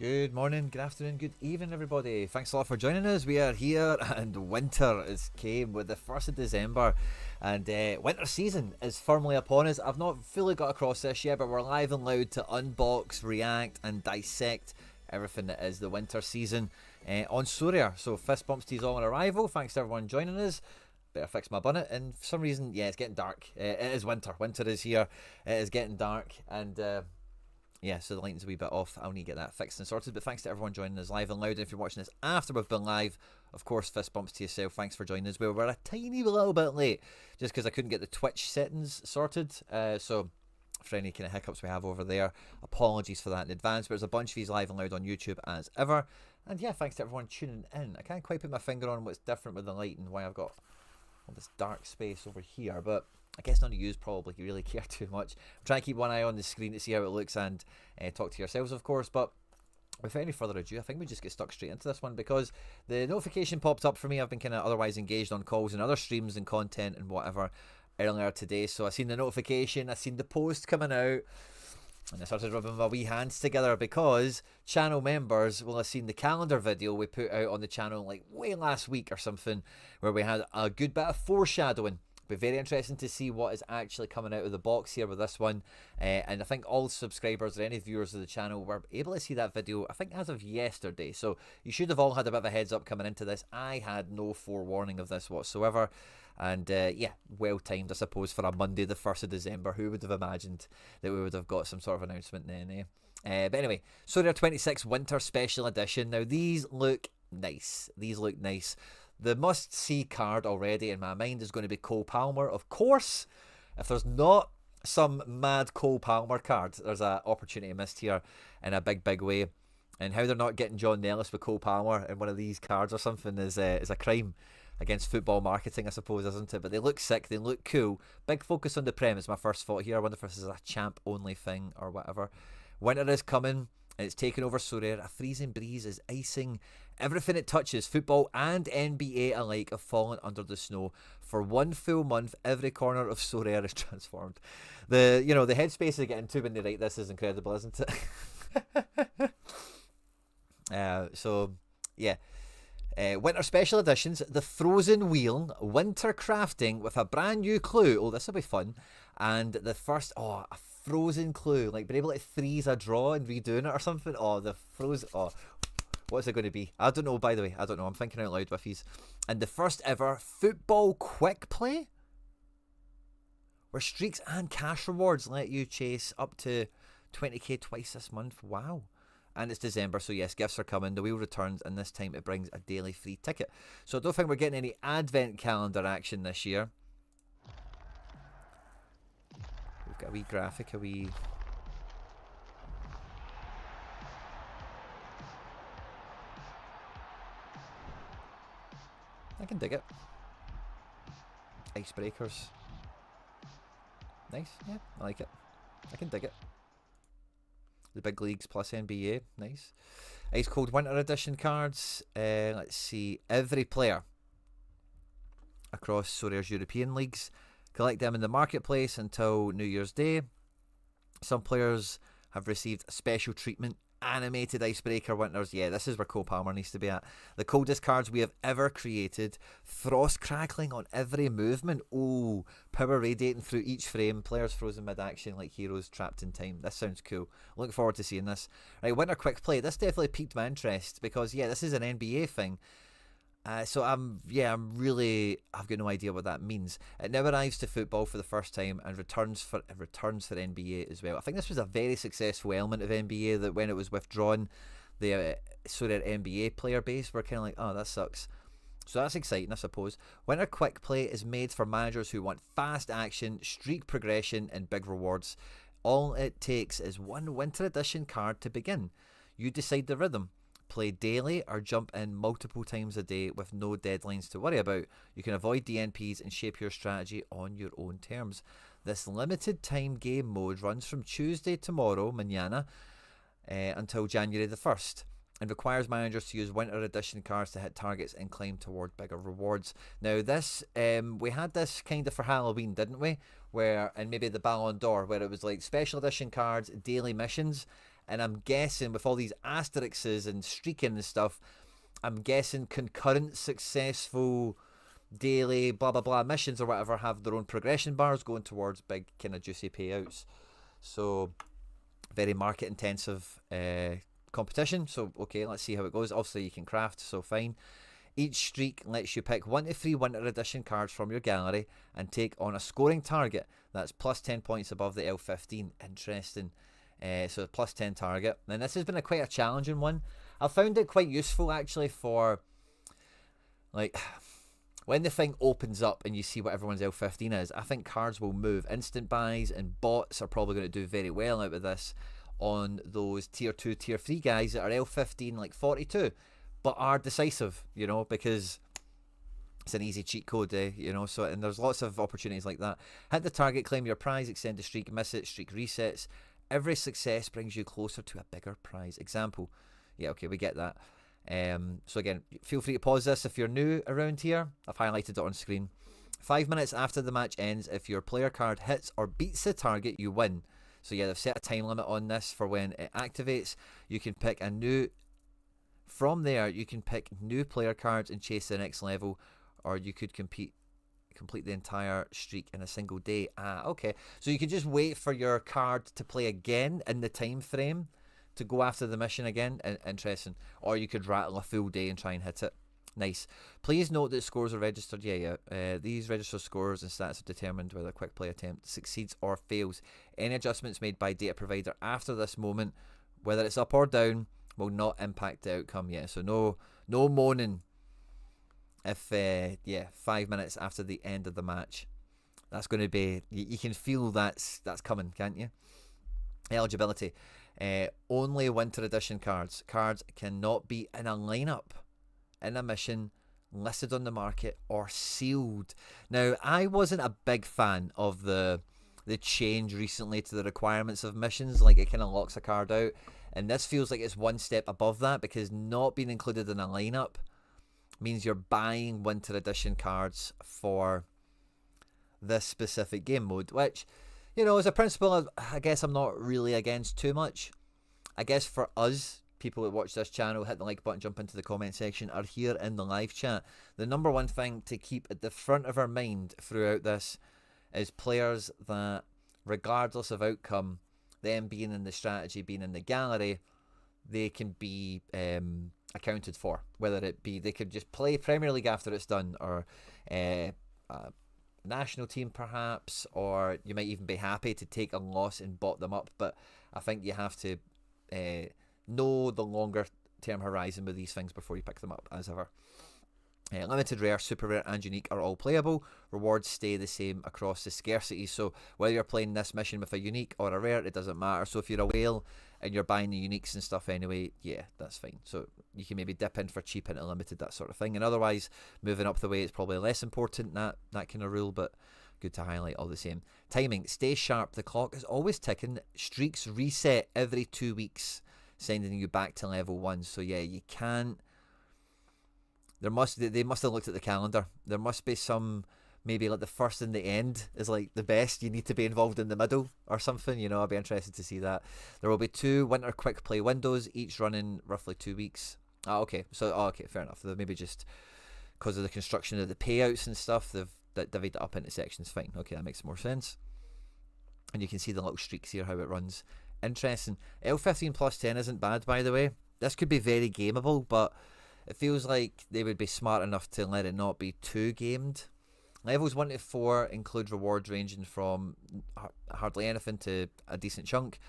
Good morning, good afternoon, good evening, everybody. Thanks a lot for joining us. We are here, and winter is came with the 1st of December, and winter season is firmly upon us. I've not fully got across this yet, but we're live and loud to unbox, react, and dissect everything that is the winter season on Sorare. So fist bumps to you all on arrival. Thanks to everyone joining us. Better fix my bonnet, and for some reason, yeah, it's getting dark. It is winter. Winter is here. It is getting dark, and yeah, so the lighting's a wee bit off. I'll need to get that fixed and sorted. But thanks to everyone joining us live and loud. And if you're watching this after we've been live, of course, fist bumps to yourself. Thanks for joining us. We're a tiny little bit late just because I couldn't get the Twitch settings sorted. So for any kind of hiccups we have over there, apologies for that in advance. But there's a bunch of these live and loud on YouTube as ever. And yeah, thanks to everyone tuning in. I can't quite put my finger on what's different with the light and why I've got all this dark space over here. But I guess none of you probably really care too much. I'm trying to keep one eye on the screen to see how it looks and talk to yourselves, of course. But without any further ado, I think we just get stuck straight into this one because the notification popped up for me. I've been kind of otherwise engaged on calls and other streams and content and whatever earlier today. So I seen the notification, I seen the post coming out, and I started rubbing my wee hands together because channel members will have seen the calendar video we put out on the channel like way last week or something, where we had a good bit of foreshadowing. Be very interesting to see what is actually coming out of the box here with this one, and I think all subscribers or any viewers of the channel were able to see that video, I think, as of yesterday. So you should have all had a bit of a heads up coming into this. I had no forewarning of this whatsoever, and yeah, well timed, I suppose, for a Monday the 1st of December. Who would have imagined that we would have got some sort of announcement then, eh? But anyway, Sorare 26 Winter Special Edition. Now these look nice. These look nice. The must-see card already in my mind is going to be Cole Palmer, of course. If there's not some mad Cole Palmer card, there's an opportunity missed here in a big, big way. And how they're not getting John Nellis with Cole Palmer in one of these cards or something is a crime against football marketing, I suppose, isn't it? But they look sick, they look cool. Big focus on the Prem is my first thought here. I wonder if this is a champ-only thing or whatever. Winter is coming. It's taken over Sorare. A freezing breeze is icing everything it touches. Football and NBA alike have fallen under the snow. For one full month, every corner of Sorare is transformed. The headspace is getting to when they write this is incredible, isn't it? So yeah. Winter special editions, the Frozen Wheel, winter crafting with a brand new clue. Oh, this will be fun. And the first, a frozen clue, like being able to freeze a draw and redoing it or something. Oh, the frozen, what's it going to be? I don't know, by the way. I don't know. I'm thinking out loud with these. And the first ever football quick play, where streaks and cash rewards let you chase up to 20k twice this month. Wow. And it's December, so yes, gifts are coming. The wheel returns, and this time it brings a daily free ticket. So I don't think we're getting any advent calendar action this year. We've got a wee graphic, a wee... I can dig it. Icebreakers. Nice, yeah, I like it. I can dig it. The big leagues plus NBA, nice. Ice Cold Winter Edition cards. Let's see, every player across Sorare's European leagues, collect them in the marketplace until New Year's Day. Some players have received special treatment. Animated Icebreaker Winters. Yeah, this is where Cole Palmer needs to be at. The coldest cards we have ever created. Frost crackling on every movement. Oh, power radiating through each frame. Players frozen mid-action like heroes trapped in time. This sounds cool. Looking forward to seeing this. Right, Winter Quick Play. This definitely piqued my interest because, yeah, this is an NBA thing. So I've got no idea what that means. It now arrives to football for the first time and returns for NBA as well. I think this was a very successful element of NBA that when it was withdrawn, the Sorare NBA player base were kind of like, oh, that sucks. So that's exciting, I suppose. Winter Quick Play is made for managers who want fast action, streak progression, and big rewards. All it takes is one Winter Edition card to begin. You decide the rhythm. Play daily or jump in multiple times a day with no deadlines to worry about. You can avoid DNPs and shape your strategy on your own terms. This limited time game mode runs from Tuesday tomorrow, mañana, until January the 1st, and requires managers to use Winter Edition cards to hit targets and climb toward bigger rewards. Now this, we had this kind of for Halloween, didn't we? And maybe the Ballon d'Or, where it was like special edition cards, daily missions, And I'm guessing with all these asterisks and streaking and stuff, I'm guessing concurrent successful daily blah blah blah missions or whatever have their own progression bars going towards big kind of juicy payouts. So very market intensive competition. So okay, let's see how it goes. Obviously you can craft, so fine. Each streak lets you pick 1 to 3 Winter Edition cards from your gallery and take on a scoring target that's plus 10 points above the L15. Interesting. So plus 10 target. And this has been quite a challenging one. I found it quite useful actually for like when the thing opens up and you see what everyone's L15 is. I think cards will move. Instant buys and bots are probably going to do very well out of this on those tier 2, tier 3 guys that are L15 like 42 but are decisive, you know, because it's an easy cheat code, you know, so, and there's lots of opportunities like that. Hit the target, claim your prize, extend the streak, miss it, streak resets. Every success brings you closer to a bigger prize. Example. Yeah, okay, we get that. So again, feel free to pause this if you're new around here. I've highlighted it on screen. 5 minutes after the match ends, if your player card hits or beats the target, you win. So yeah, they've set a time limit on this for when it activates. You can pick a new... From there, you can pick new player cards and chase the next level, or you could complete the entire streak in a single day. Okay. So you can just wait for your card to play again in the time frame to go after the mission again. Interesting. Or you could rattle a full day and try and hit it. Nice. Please note that scores are registered. These registered scores and stats are determined whether a quick play attempt succeeds or fails. Any adjustments made by data provider after this moment, whether it's up or down, will not impact the outcome. So no moaning if 5 minutes after the end of the match. That's going to be, you can feel that's coming, can't you? Eligibility. Only Winter Edition cards. Cards cannot be in a lineup in a mission, listed on the market, or sealed. Now, I wasn't a big fan of the change recently to the requirements of missions. Like, it kind of locks a card out. And this feels like it's one step above that, because not being included in a lineup means you're buying Winter Edition cards for this specific game mode, which, you know, as a principle, I guess I'm not really against too much. I guess for us, people that watch this channel, hit the like button, jump into the comment section, are here in the live chat. The number one thing to keep at the front of our mind throughout this is players that, regardless of outcome, them being in the strategy, being in the gallery, they can be accounted for. Whether it be they could just play Premier League after it's done, or national team perhaps, or you might even be happy to take a loss and bot them up. But I think you have to know the longer term horizon with these things before you pick them up, as ever. Limited rare, super rare and unique are all playable. Rewards stay the same across the scarcity, so whether you're playing this mission with a unique or a rare, it doesn't matter. So if you're a whale and you're buying the uniques and stuff anyway, yeah, that's fine. So you can maybe dip in for cheap into limited, that sort of thing. And otherwise, moving up the way, it's probably less important, that kind of rule, but good to highlight all the same. Timing, stay sharp, the clock is always ticking. Streaks reset every 2 weeks, sending you back to level 1. So yeah, you can't... They must have looked at the calendar. There must be some, maybe like the first and the end is like the best. You need to be involved in the middle or something. You know, I'd be interested to see that. There will be 2 winter quick play windows, each running roughly 2 weeks. Okay. So, okay, fair enough. They've maybe just, because of the construction of the payouts and stuff, they've divided it up into sections. Fine. Okay, that makes more sense. And you can see the little streaks here, how it runs. Interesting. L15 plus 10 isn't bad, by the way. This could be very gameable, but it feels like they would be smart enough to let it not be too gamed. Levels 1 to 4 include rewards ranging from hardly anything to a decent chunk.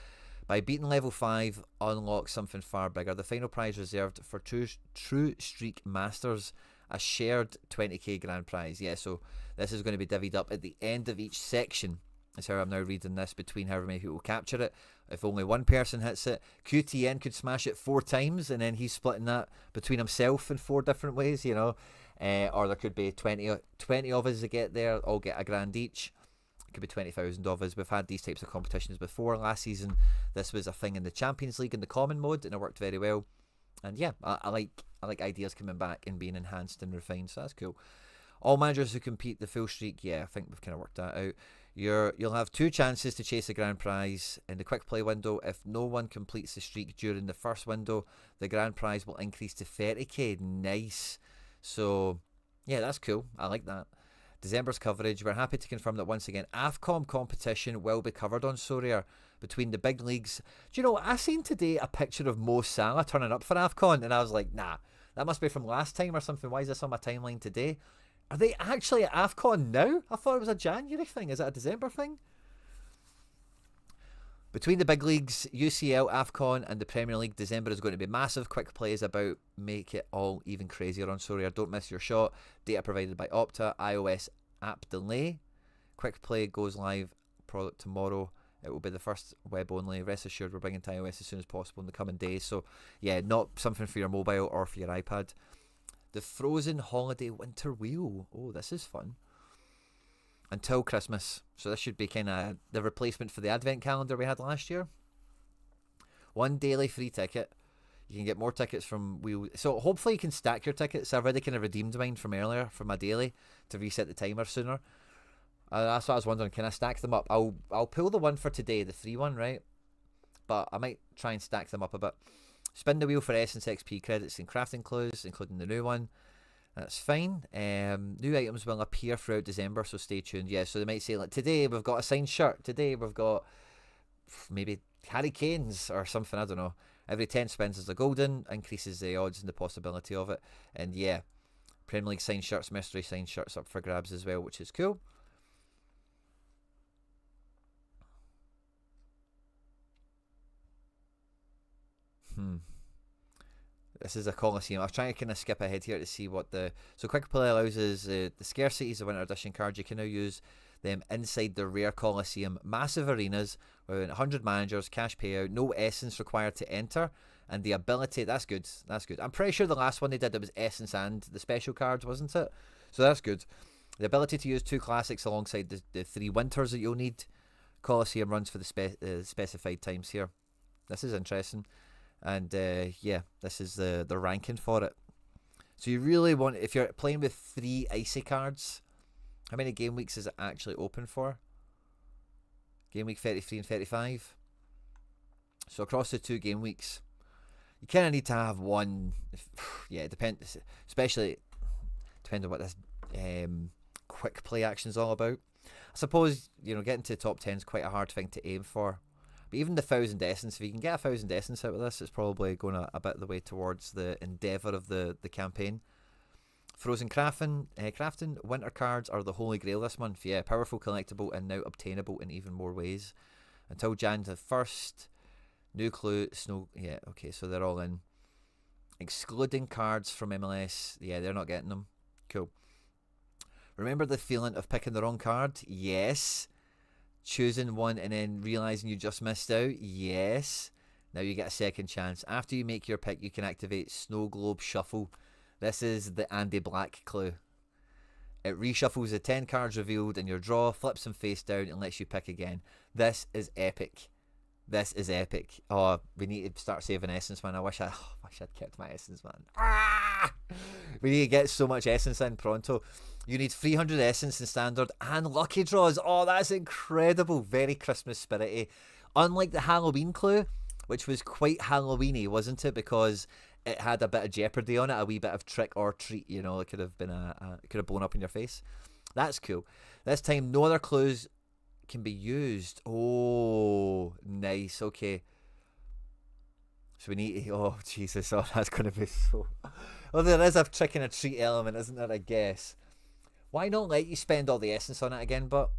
By beating level 5, unlock something far bigger. The final prize reserved for true streak masters, a shared 20k grand prize. Yeah, so this is going to be divvied up at the end of each section. That's how I'm now reading this, between however many people capture it. If only one person hits it, QTN could smash it 4 times, and then he's splitting that between himself in 4 different ways, you know. Or there could be 20 of us that get there, all get a grand each. It could be 20,000 of us. We've had these types of competitions before. Last season, this was a thing in the Champions League in the common mode, and it worked very well. And yeah, I like ideas coming back and being enhanced and refined, so that's cool. All managers who compete the full streak, yeah, I think we've kind of worked that out. You'll have 2 chances to chase the grand prize in the quick play window. If no one completes the streak during the first window, the grand prize will increase to 30k. Nice. So, yeah, that's cool. I like that. December's coverage. We're happy to confirm that once again, AFCON competition will be covered on Sorare between the big leagues. Do you know, I seen today a picture of Mo Salah turning up for AFCON, and I was like, nah, that must be from last time or something. Why is this on my timeline today? Are they actually at AFCON now? I thought it was a January thing. Is it a December thing? Between the big leagues, UCL, AFCON, and the Premier League, December is going to be massive. Quick play is about make it all even crazier on Sorare. Don't miss your shot. Data provided by Opta. iOS app delay. Quick play goes live product tomorrow. It will be the first web only. Rest assured, we're bringing to iOS as soon as possible in the coming days. So, yeah, not something for your mobile or for your iPad. The Frozen Holiday Winter Wheel. Oh, this is fun. Until Christmas. So this should be kind of the replacement for the Advent calendar we had last year. 1 daily free ticket. You can get more tickets from Wheel. So hopefully you can stack your tickets. I've already kind of redeemed mine from earlier for my daily to reset the timer sooner. That's what I was wondering. Can I stack them up? I'll pull the one for today, the free one, right? But I might try and stack them up a bit. Spin the wheel for Essence XP credits and crafting clues, including the new one. That's fine. New items will appear throughout December, so stay tuned. Yeah, so they might say, like, today we've got a signed shirt. Today we've got maybe Harry Kane's or something. I don't know. Every 10 spins is a golden, increases the odds and the possibility of it. And yeah, Premier League signed shirts, mystery signed shirts up for grabs as well, which is cool. This is a Coliseum. I was trying to kind of skip ahead here to see what the... So quick play allows us the scarcities of Winter Edition cards. You can now use them inside the rare Coliseum. Massive arenas with 100 managers, cash payout, no essence required to enter, and the ability... That's good. That's good. I'm pretty sure the last one they did, it was essence and the special cards, wasn't it? So that's good. The ability to use 2 classics alongside the 3 winters that you'll need. Coliseum runs for the specified times here. This is interesting. And yeah, this is the ranking for it. So you really want, if you're playing with 3 icy cards, how many game weeks is it actually open for? Game week 33 and 35. So across the 2 game weeks, you kind of need to have one. Yeah, it depends, especially depending on what this quick play action is all about. I suppose, you know, getting to the top 10 is quite a hard thing to aim for. But even the 1,000 essence, if you can get 1,000 essence out of this, it's probably going a bit of the way towards the endeavour of the campaign. Frozen crafting, winter cards are the holy grail this month. Yeah, powerful, collectible, and now obtainable in even more ways. Until Jan the 1st, new clue, snow... Yeah, okay, so they're all in. Excluding cards from MLS. Yeah, they're not getting them. Cool. Remember the feeling of picking the wrong card? Yes. Choosing one and then realising you just missed out? Yes. Now you get a second chance. After you make your pick, you can activate Snow Globe Shuffle. This is the Andy Black clue. It reshuffles the 10 cards revealed in your draw, flips them face down, and lets you pick again. This is epic. This is epic. Oh, we need to start saving essence, man. I wish I'd kept my essence, man. We need to get so much essence in pronto. You need 300 essence in standard and lucky draws. Oh, that's incredible. Very Christmas spirity. Unlike the Halloween clue, which was quite Halloweeny, wasn't it? Because it had a bit of jeopardy on it, a wee bit of trick or treat. You know, it could have been it could have blown up in your face. That's cool. This time, no other clues can be used. Oh, nice. Okay. So we need to... Oh, Jesus. Oh, that's going to be so... Well, there is a trick and a treat element, isn't there, I guess? Why not let you spend all the essence on it again, but...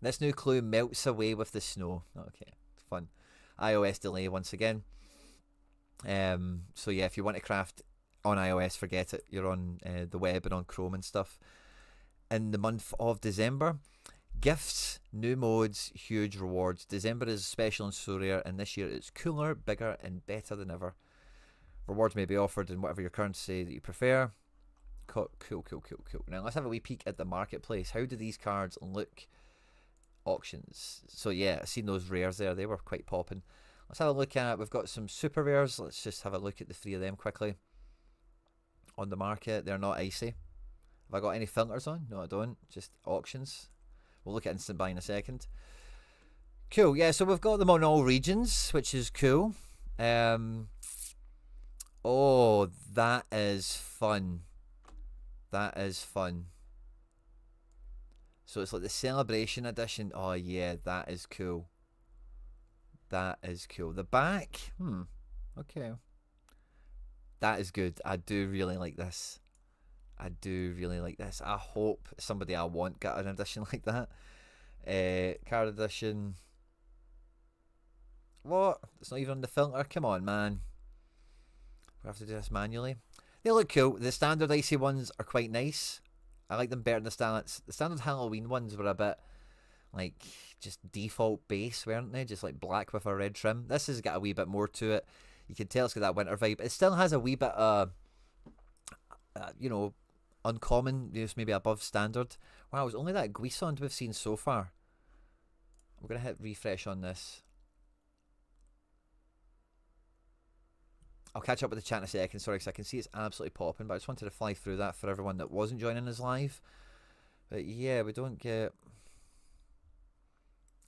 This new clue melts away with the snow. Okay, fun. iOS delay once again. So yeah, if you want to craft on iOS, forget it. You're on the web and on Chrome and stuff. In the month of December... Gifts, new modes, huge rewards. December is special in Sorare, and this year it's cooler, bigger, and better than ever. Rewards may be offered in whatever your currency that you prefer. Cool. Now let's have a wee peek at the marketplace. How do these cards look? Auctions. So yeah, I've seen those rares there. They were quite popping. Let's have a look at, we've got some super rares. Let's just have a look at the 3 of them quickly. On the market, they're not icy. Have I got any filters on? No, I don't. Just auctions. We'll look at instant buy in a second. Cool, yeah, so we've got them on all regions, which is cool. Oh, that is fun. That is fun. So it's like the Celebration Edition. Oh, yeah, that is cool. That is cool. The back, okay. That is good. I do really like this. I do really like this. I hope somebody I want got an edition like that. Card edition. What? It's not even on the filter? Come on, man. We have to do this manually. They look cool. The standard icy ones are quite nice. I like them better than the standard Halloween ones were a bit like just default base, weren't they? Just like black with a red trim. This has got a wee bit more to it. You can tell it's got that winter vibe. It still has a wee bit you know, uncommon, just maybe above standard. Wow, it's only that Guisond we've seen so far. We're going to hit refresh on this. I'll catch up with the chat in a second, sorry, because I can see it's absolutely popping, but I just wanted to fly through that for everyone that wasn't joining us live. But yeah, we don't get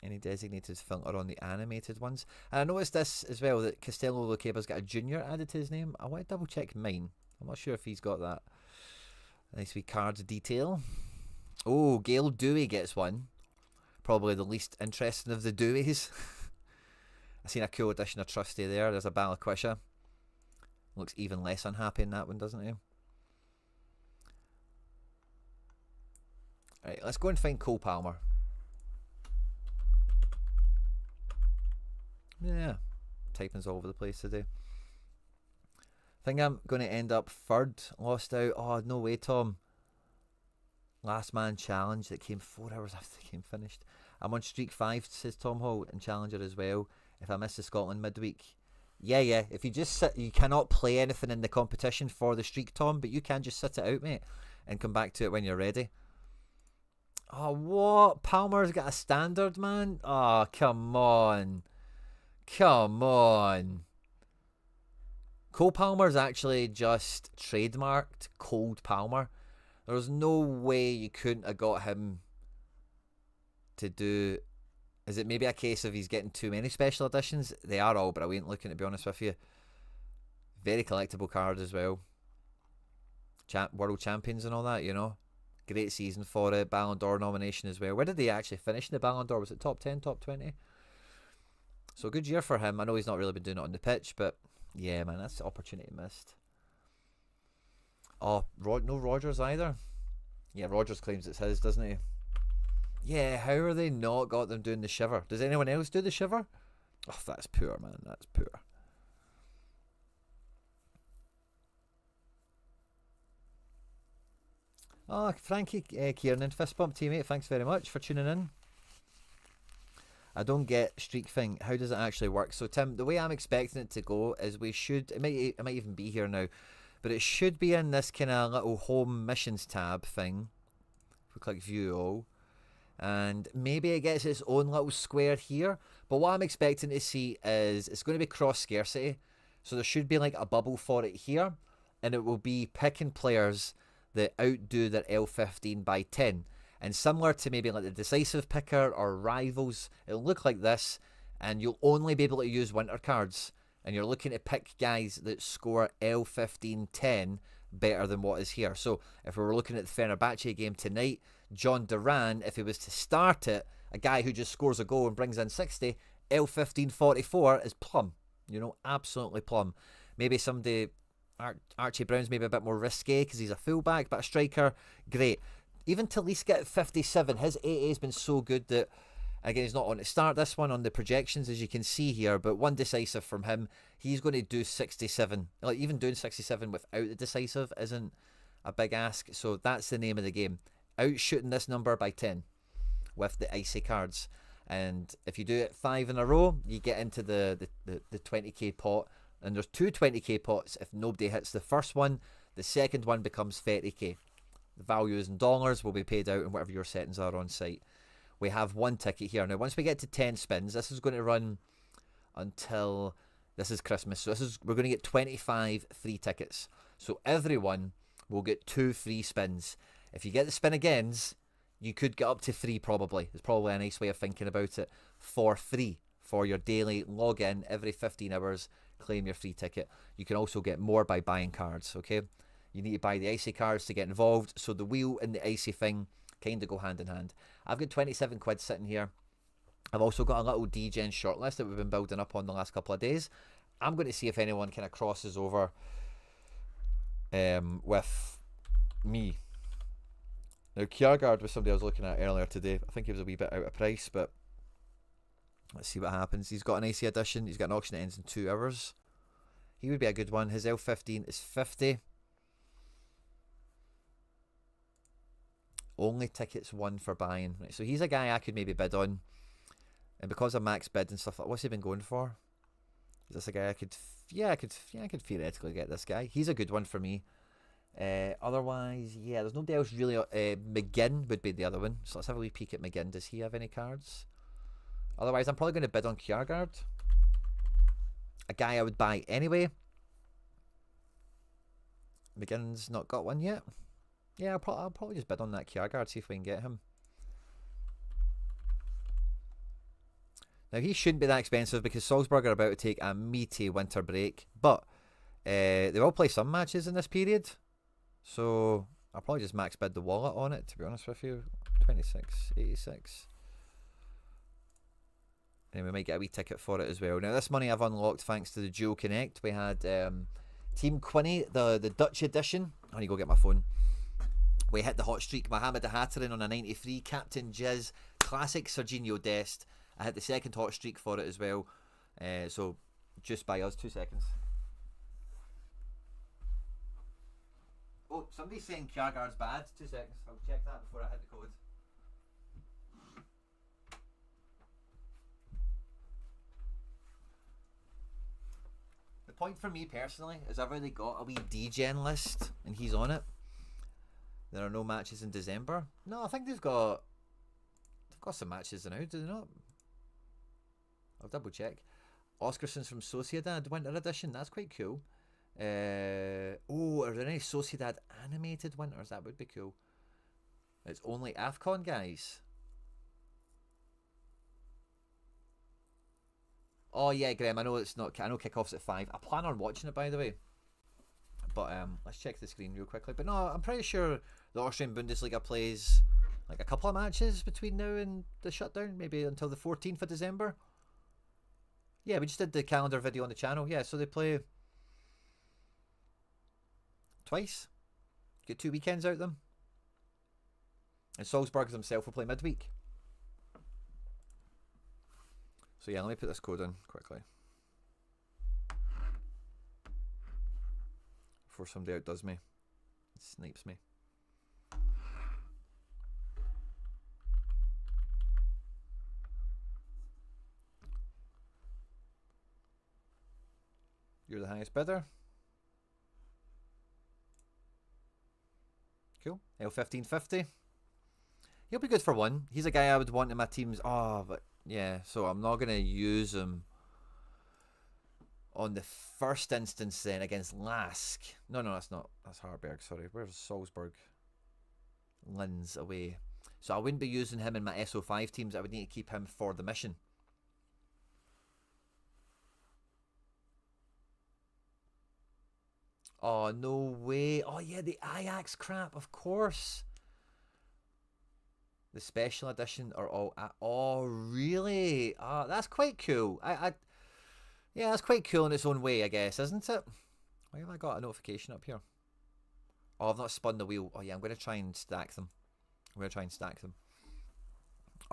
any designated filter on the animated ones. And I noticed this as well, that Castello Locaba's got a junior added to his name. I want to double check mine. I'm not sure if he's got that. Nice wee cards detail. Oh, Gail Dewey gets one. Probably the least interesting of the Deweys. I've seen a cool addition of Trusty there. There's a Balaquisha. Looks even less unhappy in that one, doesn't he? Right, let's go and find Cole Palmer. Yeah, typing's all over the place today. Think I'm going to end up third. Lost out. Oh, no way, Tom. Last man challenge that came 4 hours after the game finished. I'm on streak 5, says Tom Hall, and Challenger as well. If I miss the Scotland midweek. Yeah. If you just sit, you cannot play anything in the competition for the streak, Tom, but you can just sit it out, mate, and come back to it when you're ready. Oh, what? Palmer's got a standard, man? Oh, come on. Come on. Cole Palmer's actually just trademarked Cold Palmer. There's no way you couldn't have got him to do... Is it maybe a case of he's getting too many special editions? They are all brilliant looking, to be honest with you. Very collectible card as well. World Champions and all that, you know. Great season for it. Ballon d'Or nomination as well. Where did they actually finish in the Ballon d'Or? Was it top 10, top 20? So good year for him. I know he's not really been doing it on the pitch, but yeah, man, that's the opportunity missed. Oh, no Rogers either. Yeah, Rogers claims it's his, doesn't he? Yeah, how are they not got them doing the shiver? Does anyone else do the shiver? Oh, that's poor, man. That's poor. Oh, Frankie Kiernan, fist bump teammate. Thanks very much for tuning in. I don't get streak thing. How does it actually work? So, Tim, the way I'm expecting it to go is we should... It might even be here now. But it should be in this kind of little home missions tab thing. If we click view all. And maybe it gets its own little square here. But what I'm expecting to see is it's going to be cross scarcity. So there should be like a bubble for it here. And it will be picking players that outdo their L15 by 10. And similar to maybe like the decisive picker or rivals, it'll look like this. And you'll only be able to use winter cards. And you're looking to pick guys that score L15 10 better than what is here. So if we were looking at the Fenerbahce game tonight, John Duran, if he was to start it, a guy who just scores a goal and brings in 60, L15 44 is plum. You know, absolutely plum. Maybe somebody, Archie Brown's maybe a bit more risque because he's a fullback, but a striker, great. Even Talisca at 57, his AA has been so good that, again, he's not on to start this one on the projections, as you can see here, but one decisive from him. He's going to do 67. Like, even doing 67 without the decisive isn't a big ask, so that's the name of the game. Outshooting this number by 10 with the icy cards. And if you do it 5 in a row, you get into the 20k pot. And there's 2 20k pots if nobody hits the first one. The second one becomes 30k. The value is in dollars, will be paid out in whatever your settings are on site. We have one ticket here. Now, once we get to 10 spins, this is going to run until this is Christmas. So we're going to get 25 free tickets. So everyone will get 2 free spins. If you get the spin agains, You could get up to 3 probably. It's probably a nice way of thinking about it. For free. For your daily login every 15 hours, claim your free ticket. You can also get more by buying cards, okay? You need to buy the icy cards to get involved, so the wheel and the icy thing kind of go hand in hand. I've got 27 quid sitting here. I've also got a little DGen shortlist that we've been building up on the last couple of days. I'm going to see if anyone kind of crosses over with me. Now, Kjærgaard was somebody I was looking at earlier today. I think he was a wee bit out of price, but let's see what happens. He's got an icy edition. He's got an auction that ends in 2 hours. He would be a good one. His L15 is 50. Only tickets 1 for buying. Right, so he's a guy I could maybe bid on. And because of max bid and stuff like, what's he been going for? Is this a guy I could theoretically get this guy. He's a good one for me. Otherwise, yeah, there's nobody else really. McGinn would be the other one. So let's have a wee peek at McGinn. Does he have any cards? Otherwise, I'm probably going to bid on Kjærgaard. A guy I would buy anyway. McGinn's not got one yet. Yeah, I'll probably just bid on that Kjærgaard, see if we can get him. Now, he shouldn't be that expensive because Salzburg are about to take a meaty winter break. But they will play some matches in this period. So I'll probably just max bid the wallet on it, to be honest with you. 26.86. And we might get a wee ticket for it as well. Now, this money I've unlocked thanks to the Dual Connect. We had Team Quinny, the Dutch edition. I need to go get my phone. We hit the hot streak. Mohamed Hatarin on a 93. Captain Jizz. Classic Serginho Dest. I hit the second hot streak for it as well. So just by us. 2 seconds. Oh, somebody's saying Kjærgaard's bad. 2 seconds. I'll check that before I hit the code. The point for me personally is I've already got a wee DGen list and he's on it. There are no matches in December. No, I think they've got some matches now, do they not? I'll double check. Oscarson's from Sociedad Winter Edition. That's quite cool. Are there any Sociedad animated winters? That would be cool. It's only AFCON, guys. Oh yeah, Graham. I know it's not. I know kickoff's at 5. I plan on watching it, by the way. But let's check the screen real quickly. But no, I'm pretty sure the Austrian Bundesliga plays like a couple of matches between now and the shutdown, maybe until the 14th of December. Yeah, we just did the calendar video on the channel. Yeah, so they play twice. Get 2 weekends out of them. And Salzburg himself will play midweek. So yeah, let me put this code in quickly. Before somebody outdoes me. Snipes me. You're the highest bidder. Cool. L1550. He'll be good for 1. He's a guy I would want in my teams. Oh, but yeah. So I'm not going to use him on the first instance then against Lask. No, that's not. That's Harburg. Sorry. Where's Salzburg? Linz away. So I wouldn't be using him in my SO5 teams. I would need to keep him for the mission. Oh, no way. Oh, yeah, the Ajax crap, of course. The special edition are all... oh, really? Oh, that's quite cool. Yeah, that's quite cool in its own way, I guess, isn't it? Why have I got a notification up here? Oh, I've not spun the wheel. Oh, yeah, I'm going to try and stack them. Or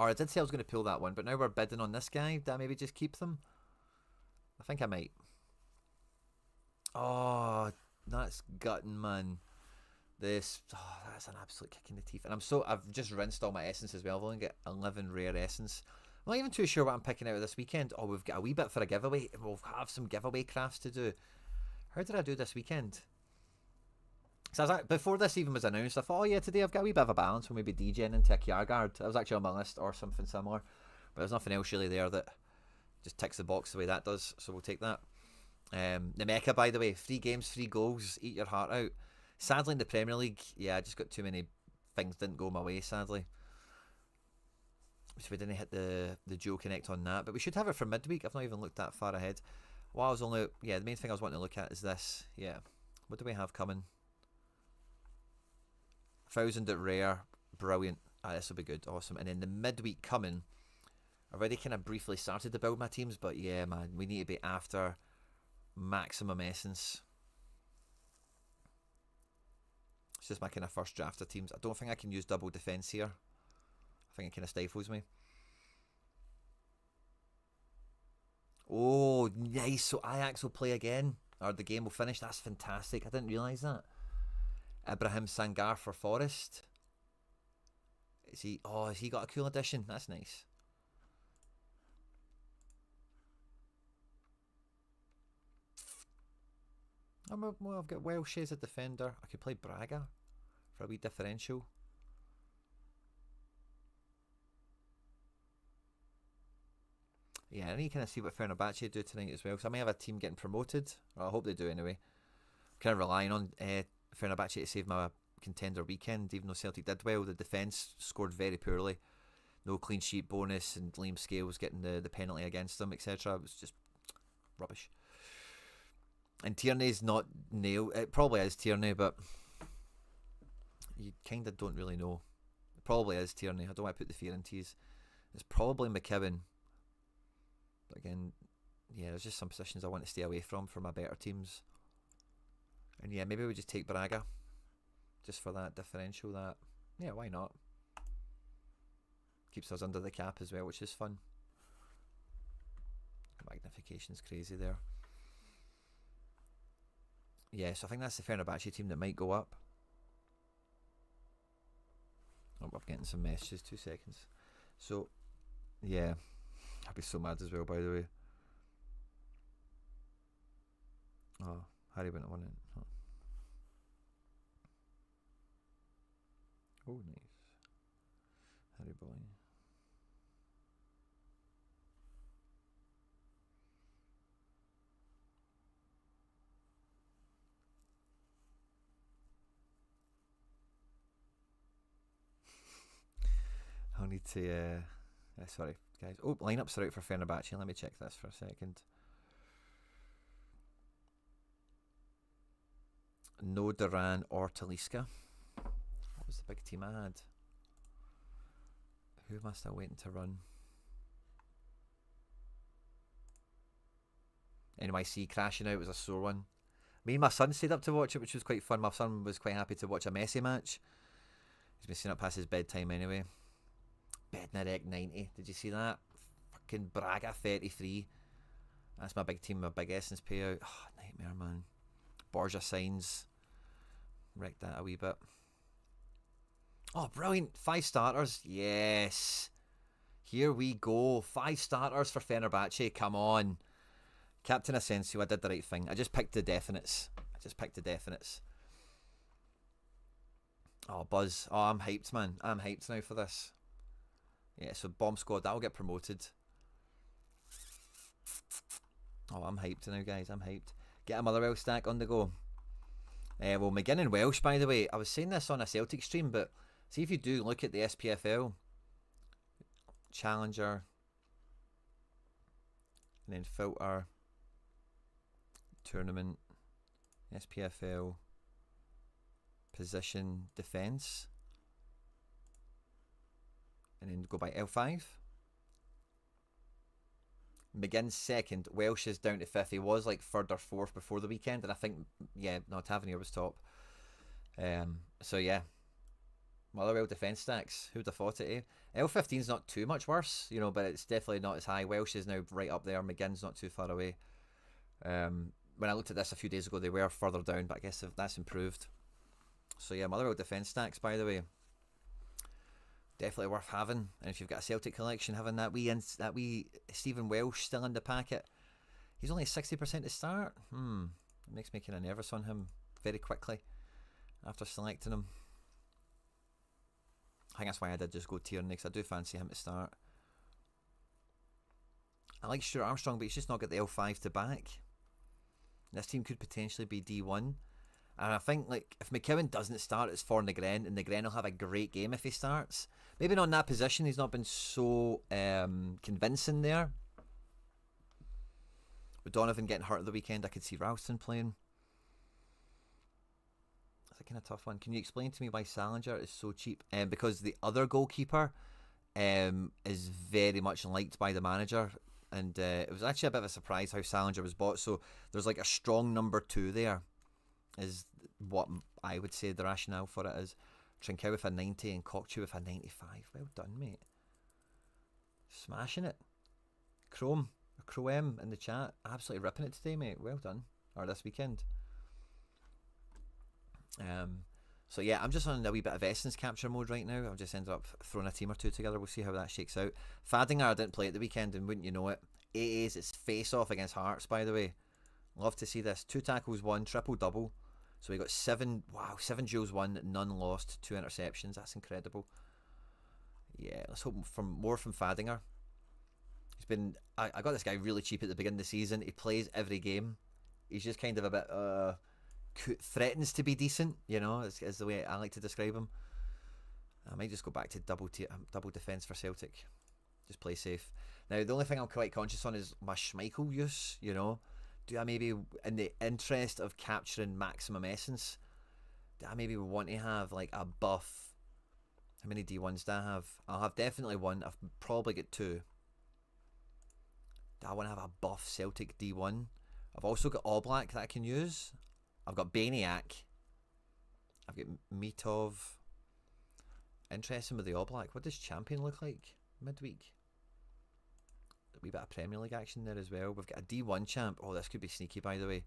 I did say I was going to pull that one, but now we're bidding on this guy. Did I maybe just keep them? I think I might. Oh... That's gutting, man. That's an absolute kick in the teeth. And I've just rinsed all my essence as well. I've only got 11 rare essence. I'm not even too sure what I'm picking out of this weekend. Oh, we've got a wee bit for a giveaway. We'll have some giveaway crafts to do. How did I do this weekend? So before this even was announced, I thought, oh yeah, today I've got a wee bit of a balance. We'll maybe DGen into a Kjærgaard. That was actually on my list or something similar. But there's nothing else really there that just ticks the box the way that does. So we'll take that. The Mecca, by the way, 3 games, 3 goals, eat your heart out. Sadly in the Premier League, yeah, I just got too many things didn't go my way, sadly. So we didn't hit the dual connect on that, but we should have it for midweek. I've not even looked that far ahead. Well, I was only, the main thing I was wanting to look at is this. Yeah, what do we have coming? 1,000 at rare, brilliant. This will be good, awesome. And then the midweek coming, I've already kind of briefly started to build my teams, but yeah, man, we need to be after maximum essence. It's just my kind of first draft of teams. I don't think I can use double defense here. I think it kind of stifles me. Oh, nice. So Ajax will play again, or the game will finish. That's fantastic. I didn't realise that. Ibrahim Sangar for Forest. Is he? Oh, has he got a cool addition? That's nice. Well, I've got Welsh as a defender. I could play Braga for a wee differential. Yeah, I need to kind of see what Fenerbahce do tonight as well, because I may have a team getting promoted, or I hope they do anyway. I'm kind of relying on Fenerbahce to save my contender weekend, even though Celtic did well. The defence scored very poorly. No clean sheet bonus, and Liam Scales getting the penalty against them, etc. It was just rubbish. And Tierney's not nailed. It probably is Tierney, but you kind of don't really know. It probably is Tierney. I don't want to put the fear in teas. It's probably McKibben. But again, yeah, there's just some positions I want to stay away from for my better teams. And yeah, maybe we just take Braga. Just for that differential. That, yeah, why not? Keeps us under the cap as well, which is fun. Magnification's crazy there. Yeah, so I think that's the Fenerbahce team that might go up. Oh, I'm getting some messages. 2 seconds. So, yeah. I'd be so mad as well, by the way. Oh, Harry went on it. Oh, nice. Harry boy. I'll need to, sorry guys. Oh, lineups are out for Fenerbahce. Let me check this for a second. No Duran or Talisca. What was the big team I had? Who am I still waiting to run? NYC crashing out was a sore one. Me and my son stayed up to watch it, which was quite fun. My son was quite happy to watch a Messi match. He's been staying up past his bedtime anyway. Bednarek 90. Did you see that? Fucking Braga 33. That's my big team, my big essence payout. Oh, nightmare, man. Borja signs. Wrecked that a wee bit. Oh, brilliant. 5 starters. Yes. Here we go. 5 starters for Fenerbahce. Come on. Captain Asensio, I did the right thing. I just picked the definites. Oh, Buzz. Oh, I'm hyped, man. I'm hyped now for this. Yeah, so Bomb Squad, that'll get promoted. Oh, I'm hyped now, guys. I'm hyped. Get a Motherwell stack on the go. Well, McGinn and Welsh, by the way, I was saying this on a Celtic stream, but see if you do look at the SPFL. Challenger. And then filter. Tournament. SPFL. Position. Defence. And then go by L5. McGinn's second. Welsh is down to 5th. He was like 3rd or 4th before the weekend. And I think, yeah, no, Tavernier was top. So, yeah. Motherwell defence stacks. Who'd have thought it, eh? L15's not too much worse, you know, but it's definitely not as high. Welsh is now right up there. McGinn's not too far away. When I looked at this a few days ago, they were further down, but I guess that's improved. So, yeah, Motherwell defence stacks, by the way. Definitely worth having. And if you've got a Celtic collection, having that wee Stephen Welsh still in the packet. He's only 60% to start. It makes me kind of nervous on him very quickly after selecting him. I think that's why I did just go Tierney, because I do fancy him to start. I like Stuart Armstrong, but he's just not got the L5 to back. This team could potentially be D1. And I think like if McKeown doesn't start, it's for Negren, and Negren will have a great game if he starts. Maybe not in that position. He's not been so convincing there. With Donovan getting hurt at the weekend, I could see Ralston playing. That's a kind of tough one. Can you explain to me why Salinger is so cheap? Because the other goalkeeper is very much liked by the manager. And it was actually a bit of a surprise how Salinger was bought. So there's like a strong number 2 there, is what I would say the rationale for it is. Trincao with a 90 and Cockchew with a 95. Well done, mate. Smashing it. Chrome in the chat. Absolutely ripping it today, mate. Well done. Or this weekend. So yeah, I'm just on a wee bit of essence capture mode right now. I've just ended up throwing a team or two together. We'll see how that shakes out. Fadinger, I didn't play at the weekend, and wouldn't you know it, it is its face off against Hearts, by the way. Love to see this. 2 tackles, 1 triple double. So we got 7 duels won, none lost, 2 interceptions. That's incredible. Yeah, let's hope for more from Fadinger. He's been, I got this guy really cheap at the beginning of the season. He plays every game. He's just kind of a bit threatens to be decent, you know, is the way I like to describe him. I might just go back to double defence for Celtic. Just play safe. Now, the only thing I'm quite conscious on is my Schmeichel use, you know. Do I maybe, in the interest of capturing maximum essence, do I maybe want to have like a buff? How many D1s do I have? I'll have definitely 1. I've probably got 2. Do I want to have a buff Celtic D1? I've also got Oblak that I can use. I've got Baniak. I've got Mitov. Interesting with the Oblak. What does Champion look like midweek? A wee bit of Premier League action there as well. We've got a D1 champ. Oh, this could be sneaky, by the way.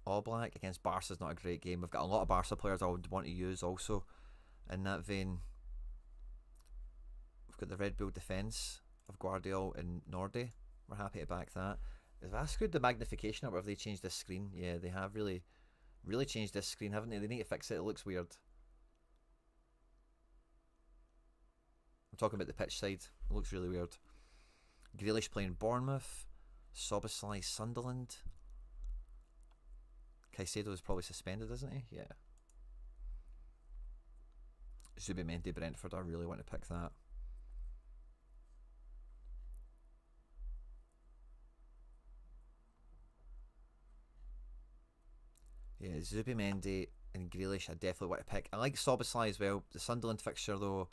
Oblak against Barca's not a great game. We've got a lot of Barca players I would want to use also in that vein. We've got the Red Bull defence of Guardiola and Nordi. We're happy to back that. Have I screwed the magnification up, or have they changed this screen? Yeah, they have really changed this screen, haven't they? They need to fix it. It looks weird. I'm talking about the pitch side. It looks really weird. Grealish playing Bournemouth. Soboslai Sunderland. Caicedo is probably suspended, isn't he? Yeah. Zubimendi Brentford. I really want to pick that. Yeah, Zubimendi and Grealish I definitely want to pick. I like Soboslai as well. The Sunderland fixture though.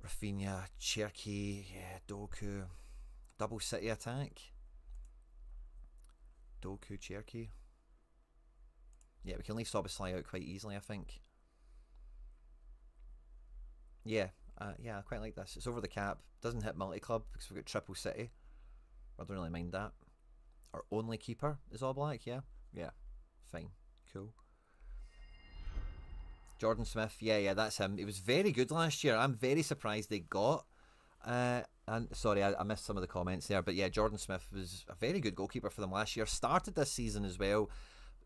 Rafinha, Cherky, yeah, Doku. Double City attack. Doku, Cherky. Yeah, we can leave Soboslai out quite easily, I think. Yeah, yeah, I quite like this. It's over the cap. Doesn't hit multi-club because we've got Triple City. I don't really mind that. Our only keeper is Oblak, yeah? Yeah, fine, cool. Jordan Smith, yeah, that's him. He was very good last year. I'm very surprised they got. And sorry, I missed some of the comments there, but yeah, Jordan Smith was a very good goalkeeper for them last year. Started this season as well.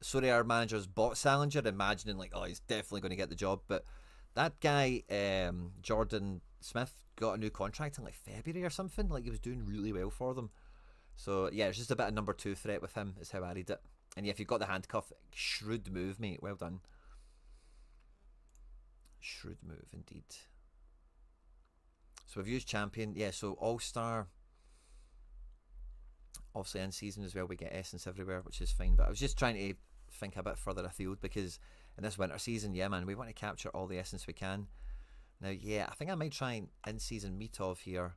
Sorry, our managers bought Salinger, imagining like, oh, he's definitely going to get the job. But that guy, Jordan Smith, got a new contract in like February or something. Like he was doing really well for them. So yeah, it's just a bit of number 2 threat with him, is how I read it. And yeah, if you've got the handcuff, shrewd move, mate. Well done. Shrewd move, indeed. So we've used Champion. Yeah, so All-Star. Obviously in season as well, we get Essence everywhere, which is fine. But I was just trying to think a bit further afield because in this winter season, yeah, man, we want to capture all the Essence we can. Now, yeah, I think I might try and in-season Mitov here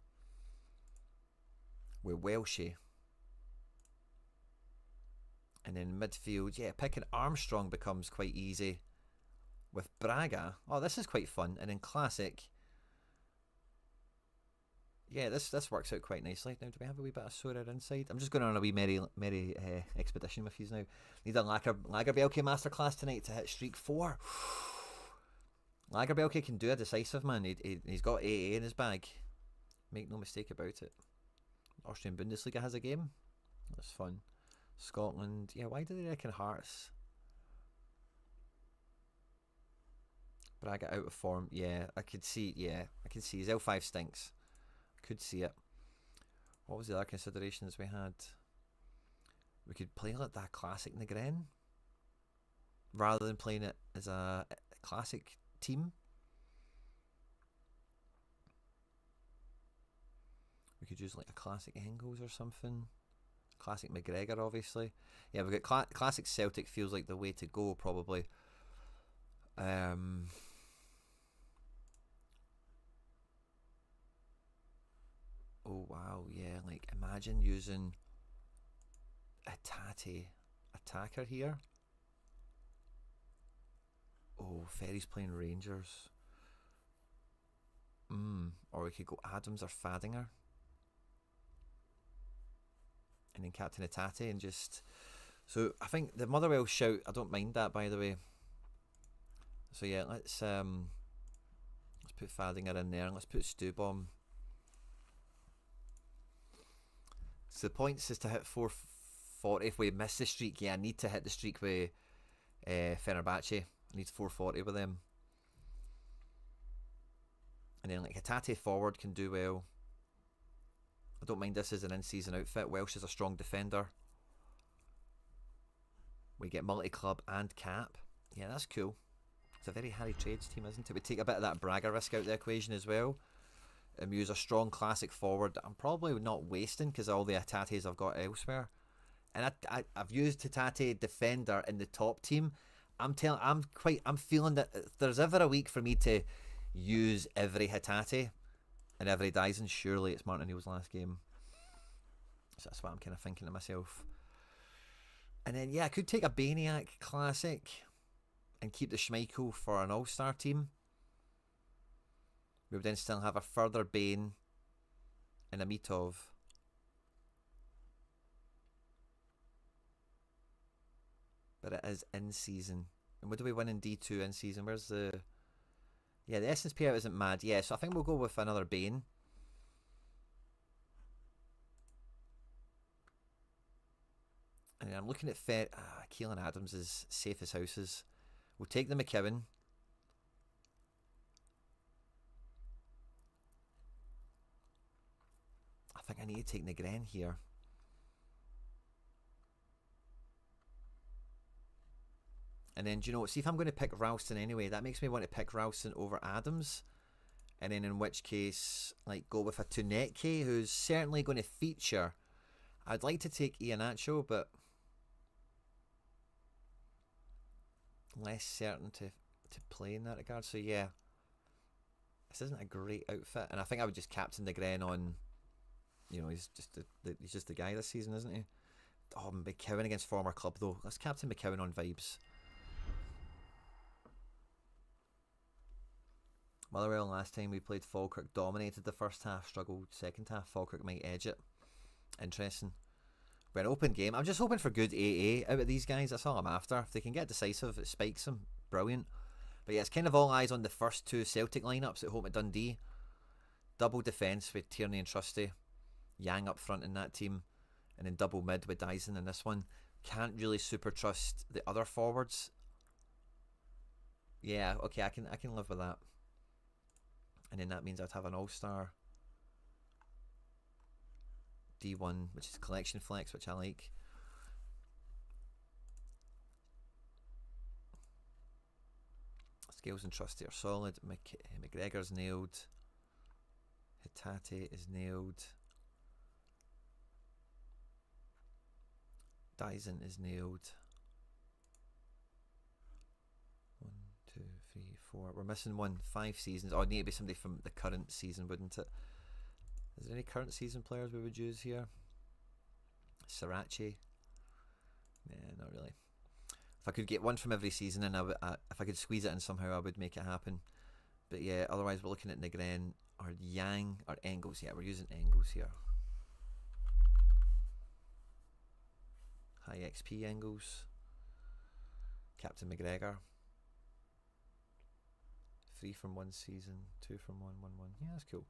with Welshie. And then midfield, yeah, picking Armstrong becomes quite easy. With Braga, oh, this is quite fun. And in Classic, yeah, this works out quite nicely. Now, do we have a wee bit of Sorare inside? I'm just going on a wee merry expedition with you now. Need a Lagerbielke masterclass tonight to hit streak 4. Lagerbielke can do a decisive, man. He's got AA in his bag. Make no mistake about it. Austrian Bundesliga has a game. That's fun. Scotland, yeah, why do they reckon Hearts? Braga out of form, yeah, I could see, his L5 stinks. Could see it. What was the other considerations we had? We could play like that classic Negren. rather than playing it as a classic team. We could use like a classic Engels or something. Classic McGregor, obviously. Yeah, we've got classic Celtic feels like the way to go, probably. Oh wow, yeah, like imagine using a Tate attacker here. Oh, Ferry's playing Rangers. Or we could go Adams or Fadinger. And then Captain Atate and just... So I think the Motherwell shout, I don't mind that, by the way. So yeah, let's put Fadinger in there and let's put Stubomb. So the points is to hit 440. If we miss the streak, yeah, I need to hit the streak with Fenerbahce. I need 440 with them. And then like Hatate forward can do well. I don't mind this as an in-season outfit. Welsh is a strong defender. We get multi-club and cap. Yeah, that's cool. It's a very Harry Trades team, isn't it? We take a bit of that Braga risk out of the equation as well. And use a strong classic forward that I'm probably not wasting because all the Hatates I've got elsewhere. And I've used Hatate defender in the top team. I'm feeling that if there's ever a week for me to use every Hatate and every Dyson, surely it's Martin O'Neill's last game. So that's what I'm kind of thinking to myself. And then yeah, I could take a Baniac classic and keep the Schmeichel for an all-star team. We would then still have a further Bane and a Mitov. But it is in season. And what do we win in D2 in season? Where's the... Yeah, the essence payout isn't mad. Yeah, so I think we'll go with another Bane. And I'm looking at Keelan Adams is safe as houses. We'll take the McKeown. I think I need to take Negren here. And then, do you know what? See if I'm going to pick Ralston anyway. That makes me want to pick Ralston over Adams. And then in which case, like, go with a Tuneke, who's certainly going to feature. I'd like to take Iheanacho, but less certain to play in that regard. So yeah, this isn't a great outfit. And I think I would just captain Negren on... You know, he's just the guy this season, isn't he? Oh, McKeown against former club, though. Let's captain McKeown on vibes. Motherwell last time we played Falkirk dominated the first half, struggled second half. Falkirk might edge it. Interesting. We're an open game. I'm just hoping for good AA out of these guys. That's all I'm after. If they can get decisive, it spikes them. Brilliant. But yeah, it's kind of all eyes on the first two Celtic lineups at home at Dundee. Double defence with Tierney and Trusty. Yang up front in that team, and then double mid with Dyson in this one. Can't really super trust the other forwards. Yeah, okay, I can live with that. And then that means I'd have an all-star D1, which is collection flex, which I like. Scales and Trusty are solid. McGregor's nailed. Hatate is nailed. Dyson is nailed. 1, 2, 3, 4. We're missing one. 5 seasons. Oh, it'd need to be somebody from the current season, wouldn't it? Is there any current season players we would use here? Sriracha? Nah, not really. If I could get one from every season, and if I could squeeze it in somehow, I would make it happen. But yeah, otherwise we're looking at Negren or Yang or Engels. Yeah, we're using Engels here. High XP Engels. Captain McGregor. 3 from 1 season, 2 from 1, 1, 1. Yeah, that's cool.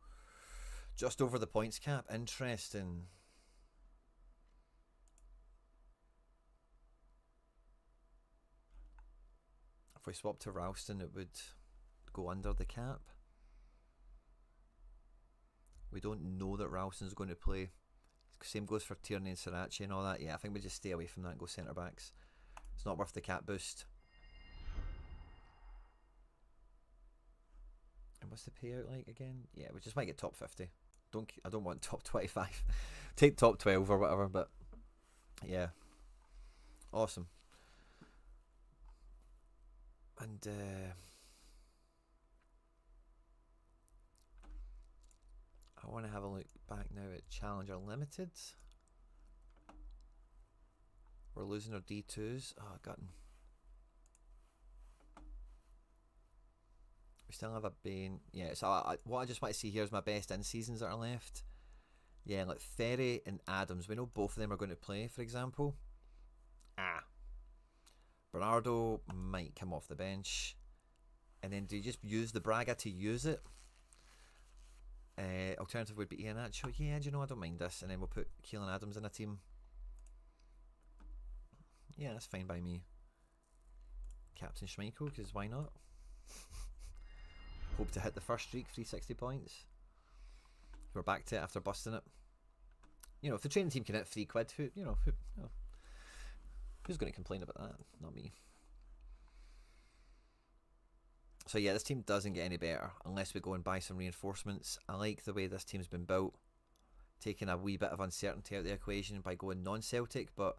Just over the points cap. Interesting. If we swap to Ralston, it would go under the cap. We don't know that Ralston's going to play. Same goes for Tierney and Sriracha and all that. Yeah, I think we just stay away from that and go centre backs. It's not worth the cap boost. what's the payout like again? Yeah, we just might get top 50. I don't want top 25. Take top 12 or whatever, but yeah. Awesome. And I want to have a look back now at Challenger Limited. We're losing our D2s. Oh, gotten. We still have a Bane. Yeah, so what I just want to see here is my best in-seasons that are left. Yeah, like Ferry and Adams. We know both of them are going to play, for example. Bernardo might come off the bench. And then do you just use the Braga to use it? Alternative would be Ian Acho. Yeah, do you know, I don't mind this. And then we'll put Keelan Adams in a team. Yeah, that's fine by me. Captain Schmeichel, because why not? Hope to hit the first streak, 360 points. We're back to it after busting it. You know, if the training team can hit £3, who's going to complain about that? Not me. So yeah, this team doesn't get any better unless we go and buy some reinforcements. I like the way this team's been built, taking a wee bit of uncertainty out of the equation by going non-Celtic, but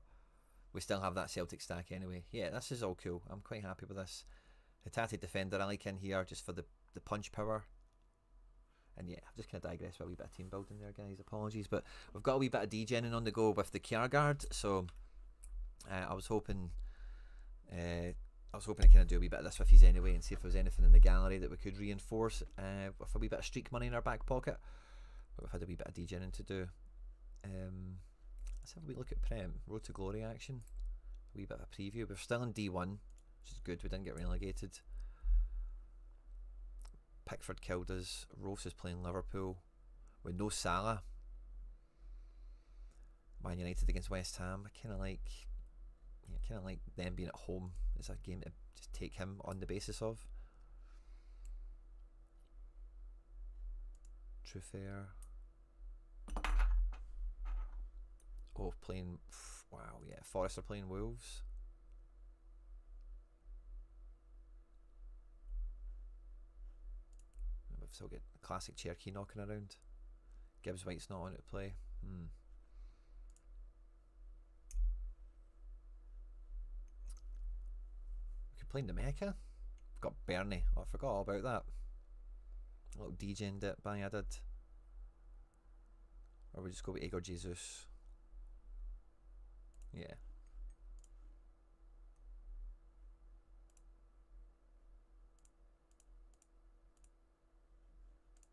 we still have that Celtic stack anyway. Yeah, this is all cool. I'm quite happy with this. Hatate defender I like in here just for the punch power. And yeah, I've just kind of digressed about a wee bit of team building there, guys. Apologies, but we've got a wee bit of degenning on the go with the Kjaergaard. So I was hoping I kind of do a wee bit of this with these anyway and see if there was anything in the gallery that we could reinforce with a wee bit of streak money in our back pocket. But we've had a wee bit of degenning to do. Let's have a wee look at Prem. Road to Glory action. A wee bit of a preview. We're still in D1, which is good. We didn't get relegated. Pickford killed us. Rose is playing Liverpool with no Salah. Man United against West Ham. I kind of like them being at home. It's a game to just take him on the basis of. Trufair. Oh, playing. Wow, yeah. Forest are playing Wolves. We've still got classic Cherokee knocking around. Gibbs White's not on it to play. We could play Nemeka. We've got Bernie. Oh, I forgot all about that. A little degen dip bang I did. Or we just go with Igor Jesus. Yeah.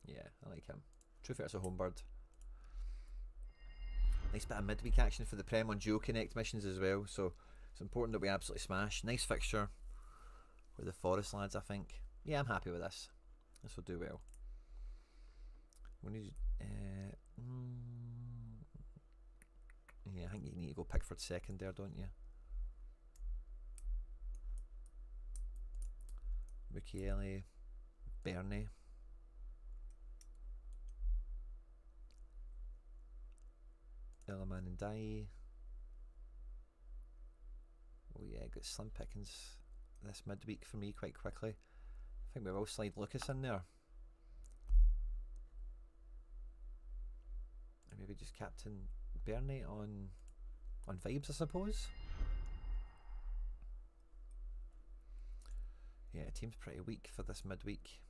Yeah, I like him. Truefair's a home bird. Nice bit of midweek action for the Prem on Duo Connect missions as well, so it's important that we absolutely smash. Nice fixture with the Forest lads, I think. Yeah, I'm happy with this. This will do well. We need... yeah, I think you need to go Pickford second there, don't you? Mukiele, Bernie. Ellaman and Dai. Oh yeah, got slim pickings this midweek for me quite quickly. I think we will slide Lucas in there. And maybe just captain Bernie on vibes, I suppose. Yeah, team's pretty weak for this midweek.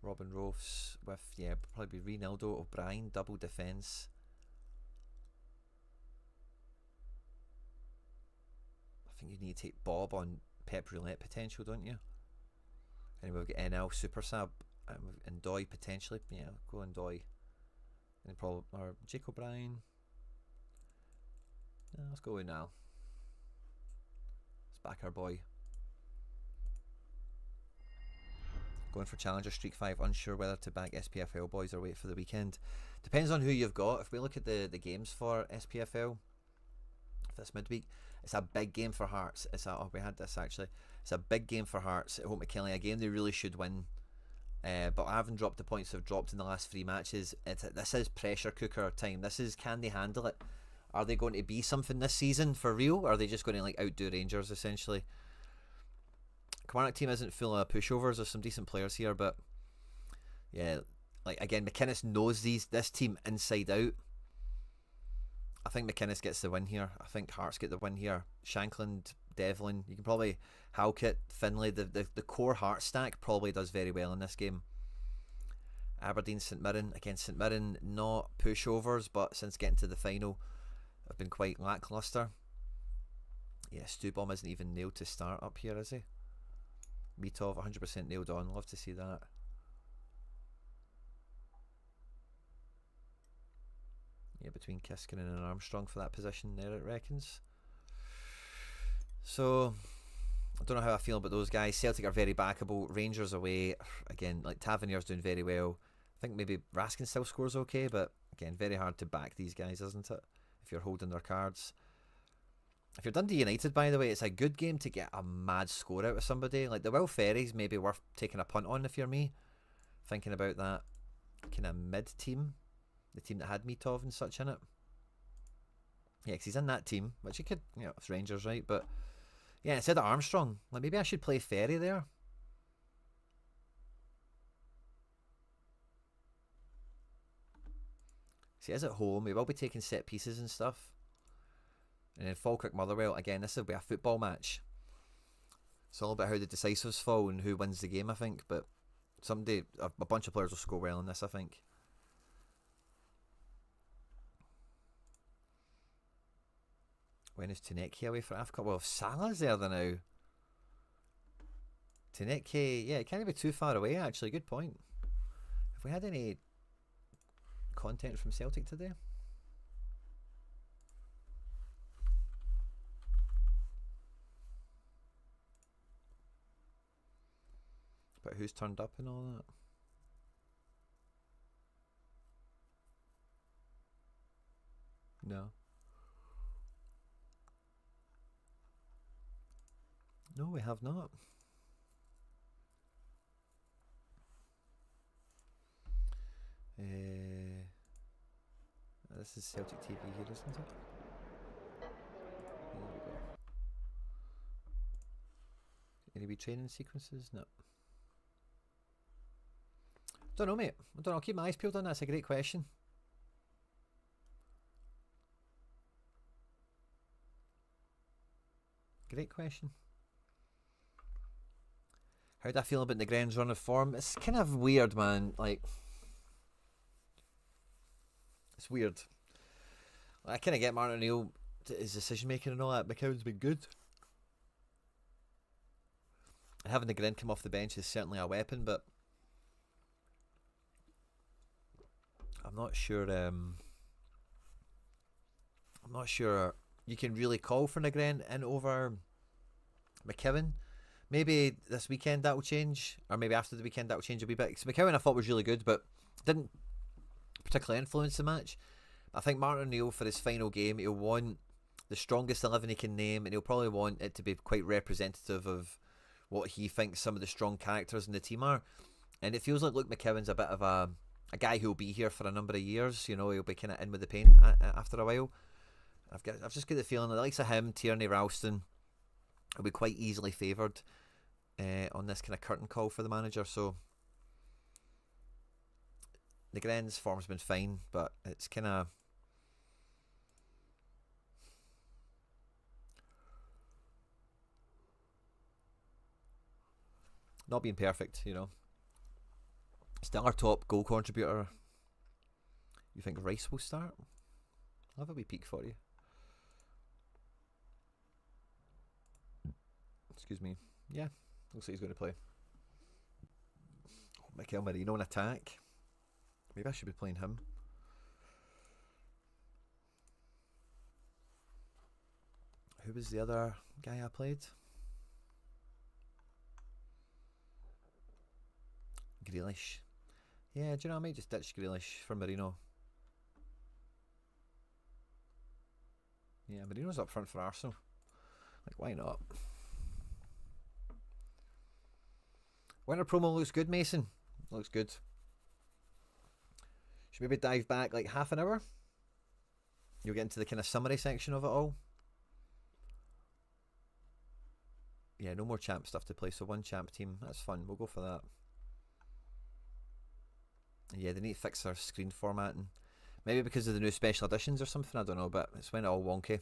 Robin Rofs with, yeah, probably Ronaldo, O'Brien, double defence. I think you need to take Bob on Pep Roulette potential, don't you? And we've got NL Super Sub and Doy potentially. Yeah, go on Doy. And probably or Jake O'Brien. Yeah, let's go with now. Let's back our boy. Going for Challenger Streak 5, unsure whether to back SPFL boys or wait for the weekend. Depends on who you've got. If we look at the games for SPFL this midweek, it's a big game for Hearts. We had this actually. It's a big game for Hearts at home to Kelly, a game they really should win. But I haven't dropped the points they've dropped in the last 3 matches. This is pressure cooker time. This is, can they handle it? Are they going to be something this season for real? Or are they just going to like outdo Rangers essentially? Kilmarnock team isn't full of pushovers. There's some decent players here, but yeah, like again, McInnes knows this team inside out. I think McInnes gets the win here. I think Hearts get the win here. Shankland, Devlin, you can probably Halkett, Finlay. The core Hearts stack probably does very well in this game. Aberdeen, St Mirren. Again, St Mirren not pushovers, but since getting to the final, have been quite lacklustre. Yeah, Stubom isn't even nailed to start up here, is he? Mitov 100% nailed on. Love to see that. Yeah, between Kiskinen and Armstrong for that position there, it reckons. So, I don't know how I feel about those guys. Celtic are very backable. Rangers away. Again, like Tavernier's doing very well. I think maybe Raskin still scores okay, but again, very hard to back these guys, isn't it? If you're holding their cards. If you're Dundee United, by the way, it's a good game to get a mad score out of somebody. Like the Will Ferry's maybe worth taking a punt on if you're me. Thinking about that kind of mid-team. The team that had Mitov and such in it. Yeah, because he's in that team, which he could, it's Rangers, right? But yeah, instead of Armstrong, like maybe I should play Ferry there. See, as at home, we will be taking set pieces and stuff. And then Falkirk Motherwell, again, this will be a football match. It's all about how the decisives fall and who wins the game, I think. But someday, a bunch of players will score well in this, I think. When is Tuneki away for Africa? Well, if Salah's there now. Tuneki, yeah, it can't be too far away, actually. Good point. Have we had any content from Celtic today? But who's turned up and all that? No. No, we have not. This is Celtic TV here, isn't it? There we go. Any wee training sequences? No. Don't know, mate. I don't know. I'll keep my eyes peeled on that. That's a great question. Great question. How do I feel about the Gren's run of form? It's kind of weird, man. Like, it's weird. I kind of get Martin O'Neill, his decision making and all that. McCowan's been good. And having the Gren come off the bench is certainly a weapon, but I'm not sure. I'm not sure you can really call for Negren in over McCowan. Maybe this weekend that will change, or maybe after the weekend that will change a wee bit. Because McCowan I thought was really good, but didn't particularly influence the match. I think Martin O'Neill for his final game, he'll want the strongest 11 he can name, and he'll probably want it to be quite representative of what he thinks some of the strong characters in the team are. And it feels like Luke McCowan's a bit of a guy who'll be here for a number of years. He'll be kind of in with the paint after a while. I've just got the feeling that the likes of him, Tierney, Ralston will be quite easily favoured on this kind of curtain call for the manager. So the Gren's form's been fine, but it's kind of not being perfect, Still our top goal contributor. You think Rice will start? I'll have a wee peek for you. Excuse me. Yeah, looks like he's going to play. Oh, Mikel Merino in attack. Maybe I should be playing him. Who was the other guy I played? Grealish. Yeah, do you know, I might just ditch Grealish for Merino. Yeah, Merino's up front for Arsenal. Like, why not? Winter promo looks good, Mason. Looks good. Should maybe dive back like half an hour? You'll get into the kind of summary section of it all. Yeah, no more champ stuff to play, so one champ team. That's fun. We'll go for that. Yeah, they need to fix their screen formatting. Maybe because of the new special editions or something, I don't know, but it's went all wonky.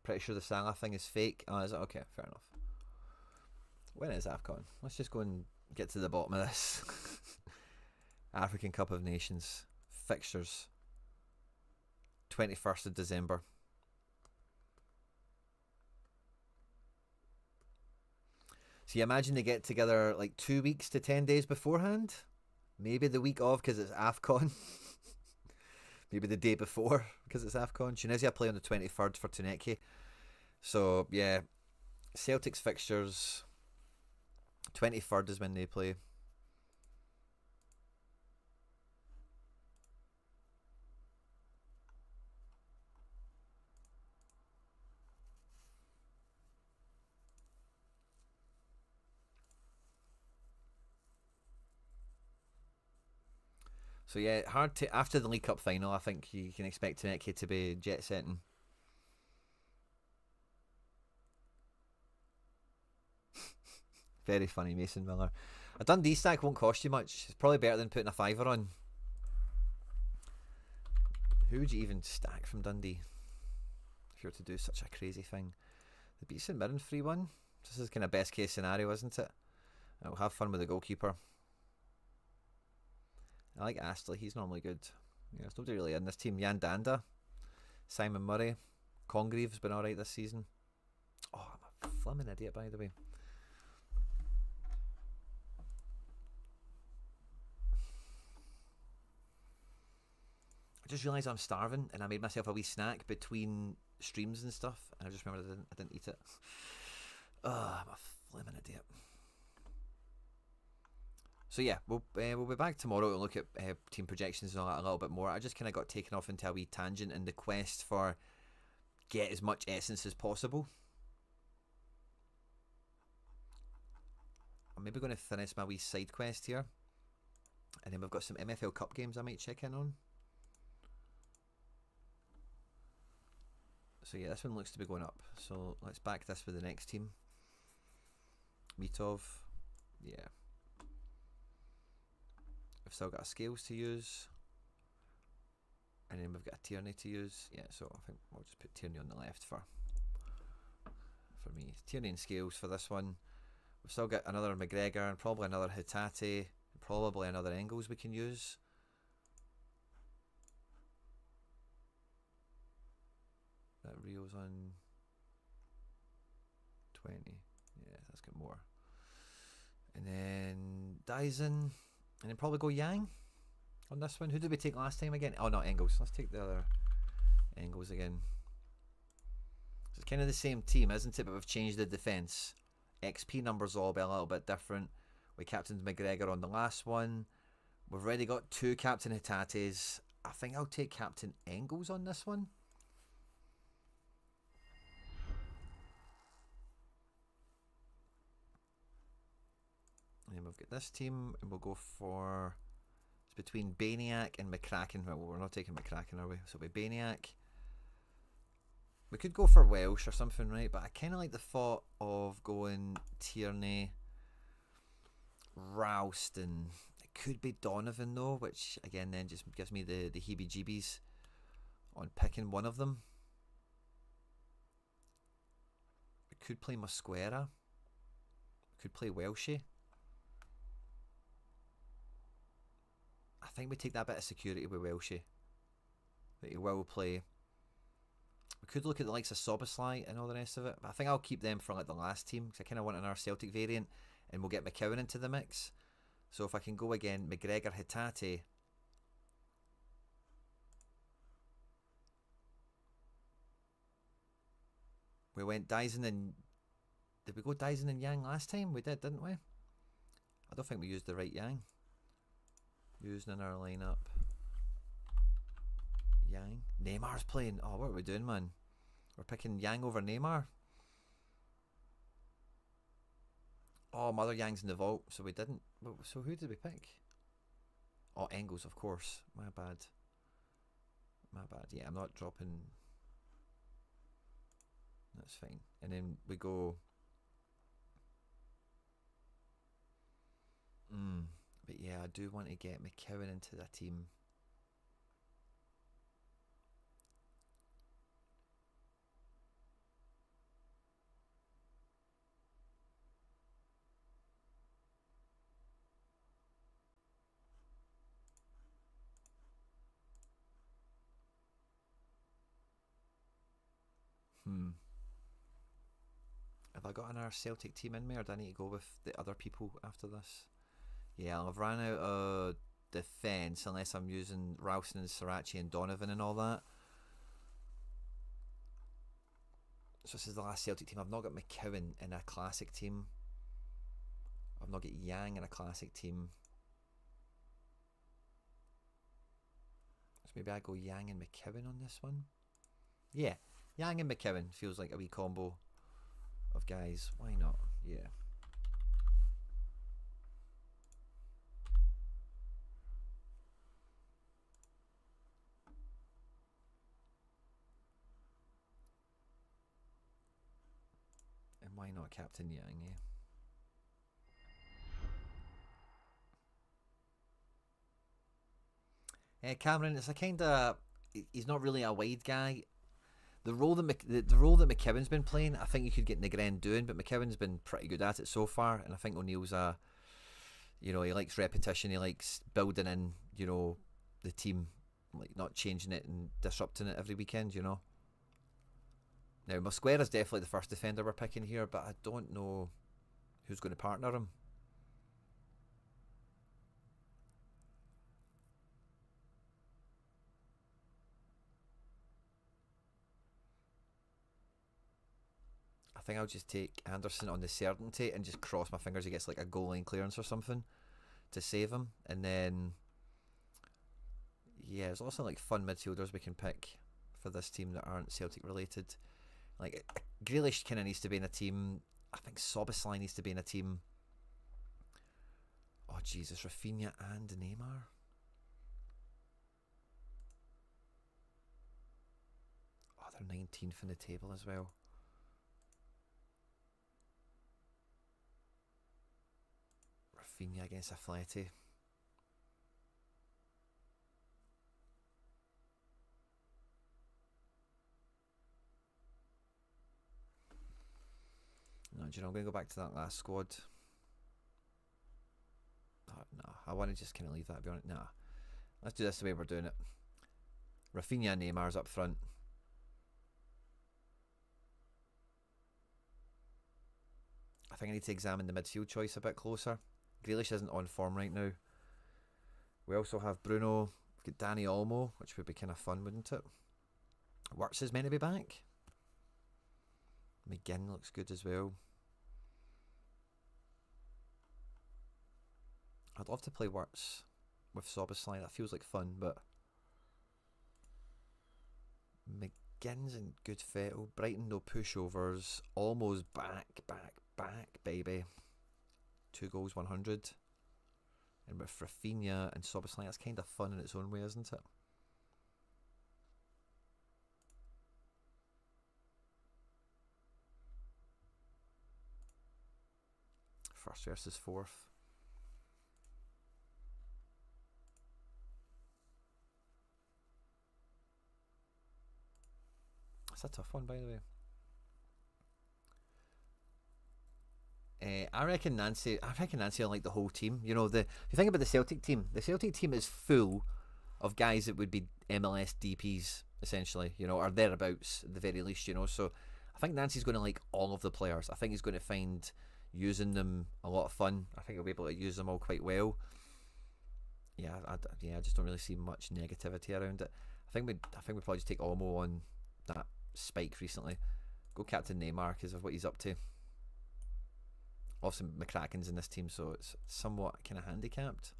Pretty sure the Salah thing is fake. Oh, is it? Okay, fair enough. When is AFCON? Let's just go and get to the bottom of this. African Cup of Nations. Fixtures. 21st of December. So you imagine they get together like 2 weeks to 10 days beforehand? Maybe the week of because it's AFCON. Maybe the day before because it's AFCON. Tunisia play on the 23rd for Tuneki. So, yeah. Celtic's fixtures. 23rd is when they play. So yeah, hard to after the League Cup final. I think you can expect Tuneki to be jet setting. Very funny, Mason Miller. A Dundee stack won't cost you much. It's probably better than putting a fiver on. Who would you even stack from Dundee if you were to do such a crazy thing? They beat St Mirren 3-1. This is kind of best case scenario, isn't it? We'll have fun with the goalkeeper. I like Astley. He's normally good. Yeah, there's nobody really in this team. Yan Danda, Simon Murray, Congreve's been alright this season. Oh, I'm a flimming idiot, by the way. I just realised I'm starving and I made myself a wee snack between streams and stuff. And I just remembered I didn't eat it. I'm a flimming idiot. So yeah, we'll be back tomorrow to look at team projections and all that a little bit more. I just kind of got taken off into a wee tangent in the quest for get as much essence as possible. I'm maybe going to finish my wee side quest here. And then we've got some MFL Cup games I might check in on. So yeah, this one looks to be going up. So let's back this with the next team. Mitov. Yeah. We've still got a scales to use. And then we've got a Tierney to use. Yeah, so I think we'll just put Tierney on the left for me. Tierney and scales for this one. We've still got another McGregor and probably another Hitate. And probably another Engels we can use. That Rio's on 20. Yeah, that's got more. And then Dyson. And then probably go Yang on this one. Who did we take last time again? Oh, not Engels. Let's take the other Engels again. So it's kind of the same team, isn't it? But we've changed the defence. XP numbers all be a little bit different. We captained McGregor on the last one. We've already got 2 Captain Hitates. I think I'll take Captain Engels on this one. And then we've got this team, and we'll go for... It's between Baniak and McCracken. Well, we're not taking McCracken, are we? So it'll be Baniak. We could go for Welsh or something, right? But I kind of like the thought of going Tierney, Ralston. It could be Donovan, though, which, again, then just gives me the heebie-jeebies on picking one of them. We could play Mosquera. We could play Welshie. I think we take that bit of security with Welshie. That he will play. We could look at the likes of Soboslai and all the rest of it, but I think I'll keep them for like the last team because I kind of want another Celtic variant, and we'll get McCowan into the mix. So if I can go again, McGregor, Hitate. We went Dyson and... Did we go Dyson and Yang last time? We did, didn't we? I don't think we used the right Yang. Using in our lineup. Yang. Neymar's playing. Oh, what are we doing, man? We're picking Yang over Neymar. Oh, Mother Yang's in the vault, so we didn't. So who did we pick? Oh, Engels, of course. My bad. My bad. Yeah, I'm not dropping. That's fine. And then we go. But yeah, I do want to get McKeown into the team. Have I got another Celtic team in me, or do I need to go with the other people after this? Yeah, I've ran out of defence unless I'm using Ralston and Sorare and Donovan and all that. So this is the last Celtic team. I've not got McKeown in a classic team. I've not got Yang in a classic team. So maybe I go Yang and McKeown on this one. Yeah, Yang and McKeown feels like a wee combo of guys. Why not? Yeah. And why not Captain Yang, Cameron, it's a kind of... He's not really a wide guy. The role that the role that McKeown's been playing, I think you could get Negren doing, but McKeown's been pretty good at it so far, and I think O'Neill's he likes repetition, he likes building in, the team, like not changing it and disrupting it every weekend, Now, Mosquera's definitely the first defender we're picking here, but I don't know who's going to partner him. I think I'll just take Anderson on the certainty and just cross my fingers he gets like a goal line clearance or something to save him. And then, yeah, there's also like fun midfielders we can pick for this team that aren't Celtic related. Like, Grealish kind of needs to be in a team. I think Szoboszlai needs to be in a team. Oh, Jesus, Rafinha and Neymar. Oh, they're 19th in the table as well. Rafinha against Atleti. No, do you know, I'm going to go back to that last squad. Oh, no, I want to just kind of leave that, to be honest. Nah, let's do this the way we're doing it. Rafinha and Neymar's up front. I think I need to examine the midfield choice a bit closer. Grealish isn't on form right now. We also have Bruno. We've got Danny Olmo, which would be kind of fun, wouldn't it? Wirtz is meant to be back. McGinn looks good as well. I'd love to play Wirtz with Szoboszlai. That feels like fun, but McGinn's in good fettle. Brighton, no pushovers. Almost back, baby. 2 goals, 100. And with Rafinha and Szoboszlai, that's kind of fun in its own way, isn't it? First versus fourth. That's a tough one, by the way. I reckon Nancy will like the whole team. If you think about the Celtic team is full of guys that would be MLS DPs, essentially, or thereabouts at the very least, So I think Nancy's going to like all of the players. I think he's going to find using them a lot of fun. I think he'll be able to use them all quite well. Yeah, I just don't really see much negativity around it. I think we probably just take Olmo on that spike recently. Go Captain Neymar because of what he's up to. Obviously, McCracken's in this team, so it's somewhat kind of handicapped.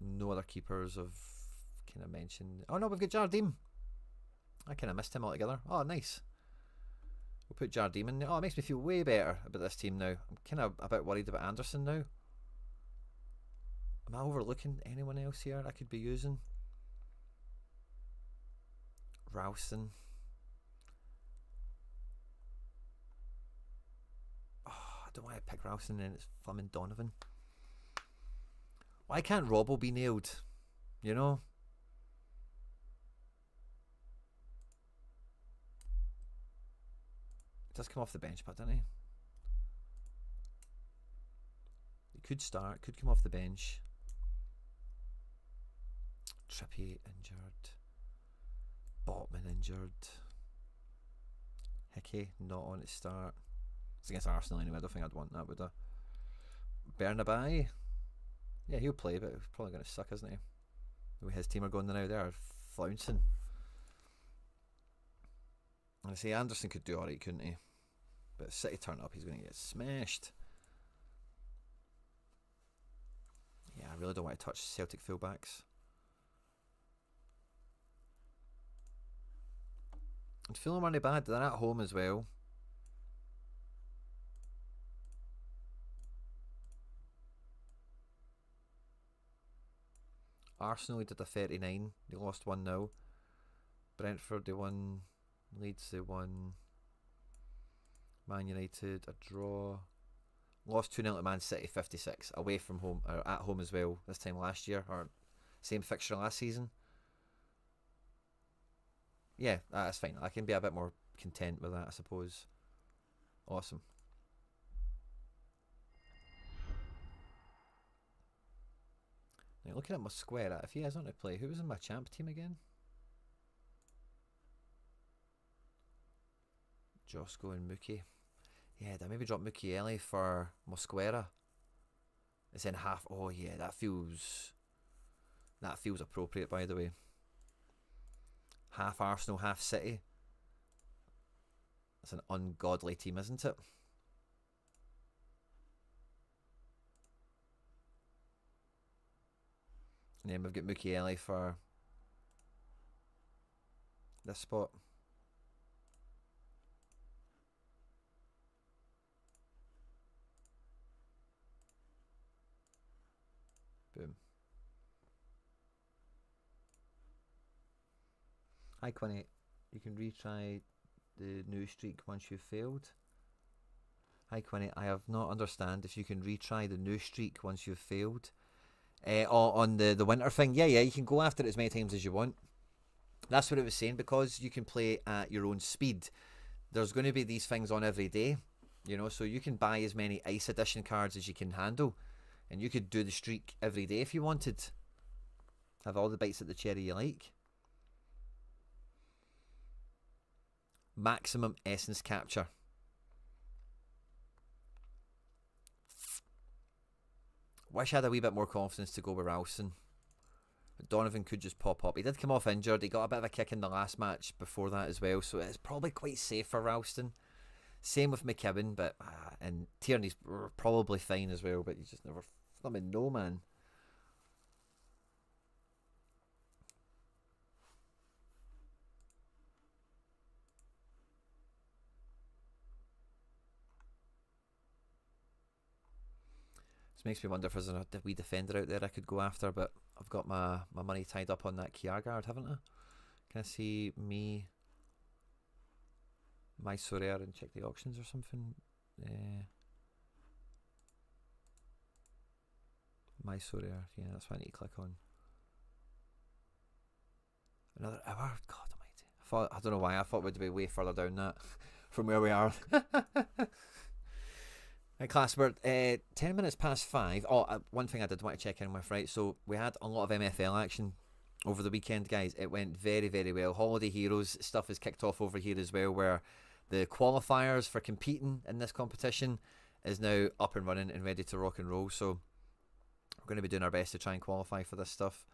No other keepers have kind of mentioned. Oh no, we've got Jardim. I kind of missed him altogether. Oh, nice. We'll put Jardim in there. Oh, it makes me feel way better about this team now. I'm kind of a bit worried about Anderson now. Am I overlooking anyone else here I could be using? Ralston. Oh, I don't want to pick Ralston and it's Fleming Donovan. Why can't Robbo be nailed? You know? He does come off the bench, but doesn't he? He could start, could come off the bench. Trippy injured. Botman injured. Hickey not on to start. It's against Arsenal anyway. I don't think I'd want that, would I? Bernabei. Yeah, he'll play, but he's probably going to suck, isn't he? The way his team are going now, they're flouncing. I say Anderson could do alright, couldn't he? But if City turn up, he's going to get smashed. Yeah, I really don't want to touch Celtic fullbacks. And Fulham aren't bad. They're at home as well. Arsenal did a 39. They lost 1-0. Brentford, they won. Leeds, they won. Man United, a draw. Lost 2-0 to Man City, 56. Away from home, or at home as well, this time last year, or same fixture last season. Yeah, that's fine. I can be a bit more content with that, I suppose. Awesome. Now, looking at my square, if he is on to play, who was in my champ team again? Josco and Mookie. Yeah, did I maybe drop Mukiele for Mosquera? It's in half. Oh yeah, that feels appropriate, by the way. Half Arsenal, half City. That's an ungodly team, isn't it? And then we've got Mukiele for this spot. Boom. Hi Quinny, you can retry the new streak once you've failed. Hi Quinny, I have not understand if you can retry the new streak once you've failed. On the winter thing, yeah, you can go after it as many times as you want. That's what it was saying, because you can play at your own speed. There's going to be these things on every day, you know, so you can buy as many Ice Edition cards as you can handle, and you could do the streak every day if you wanted. Have all the bites at the cherry you like. Maximum essence capture. Wish I had a wee bit more confidence to go with Ralston. Donovan could just pop up. He did come off injured. He got a bit of a kick in the last match before that as well, so it's probably quite safe for Ralston. Same with McKibben, but and Tierney's probably fine as well, but you just never flipping know, man. Makes me wonder if there's a wee defender out there I could go after, but I've got my money tied up on that Kjaergaard, haven't I? Can I see my Sorare and check the auctions or something? My Sorare, yeah, that's what I need to click on. Another hour? God almighty. I don't know why, I thought we'd be way further down that from where we are. Right, class, we're 10 minutes past 5. Oh, one thing I did want to check in with, right? So we had a lot of MFL action over the weekend, guys. It went very, very well. Holiday Heroes stuff is kicked off over here as well, where the qualifiers for competing in this competition is now up and running and ready to rock and roll. So we're going to be doing our best to try and qualify for this stuff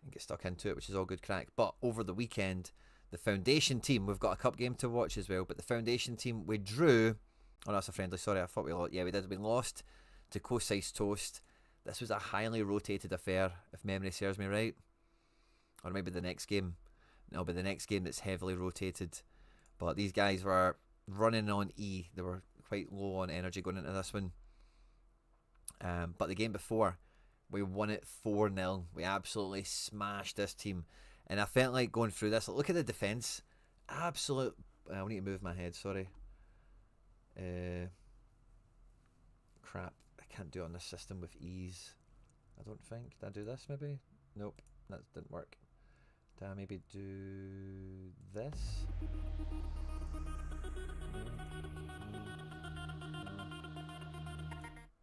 and get stuck into it, which is all good crack. But over the weekend, the Foundation team, we've got a cup game to watch as well, but the Foundation team, we drew... Oh, that's a friendly. Sorry, I thought we lost. Yeah, we did. We lost to Coast Toast. This was a highly rotated affair, if memory serves me right. Or maybe the next game. No, but the next game that's heavily rotated. But these guys were running on E. They were quite low on energy going into this one. But the game before, we won it 4-0. We absolutely smashed this team. And I felt like going through this. Look at the defence. Absolute. I need to move my head. Sorry. Crap. I can't do it on this system with ease. I don't think. Did I do this maybe? Nope. That didn't work. Did I maybe do this?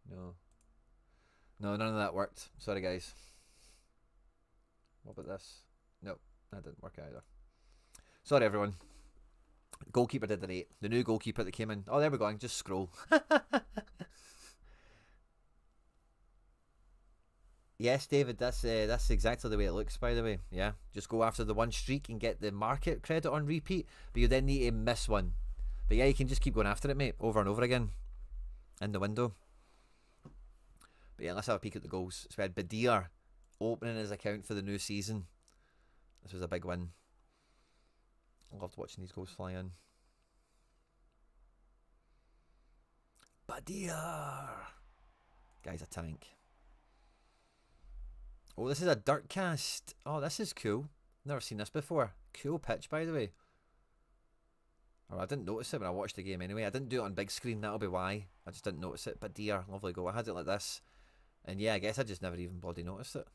No. No, none of that worked. Sorry, guys. What about this? Nope, that didn't work either. Sorry, everyone. Goalkeeper did an 8. The new goalkeeper that came in. Oh, there we go. I can just scroll. Yes, David, that's exactly the way it looks, by the way. Yeah, just go after the one streak and get the market credit on repeat, but you then need to miss one. But yeah, you can just keep going after it, mate, over and over again in the window. But yeah, let's have a peek at the goals. So we had Badir opening his account for the new season. This was a big win. I loved watching these goals fly in. Badir! Guy's a tank. Oh, this is a dirt cast. Oh, this is cool. Never seen this before. Cool pitch, by the way. Oh, I didn't notice it when I watched the game anyway. I didn't do it on big screen, that'll be why. I just didn't notice it. But dear, lovely goal. I had it like this. And yeah, I guess I just never even bloody noticed it.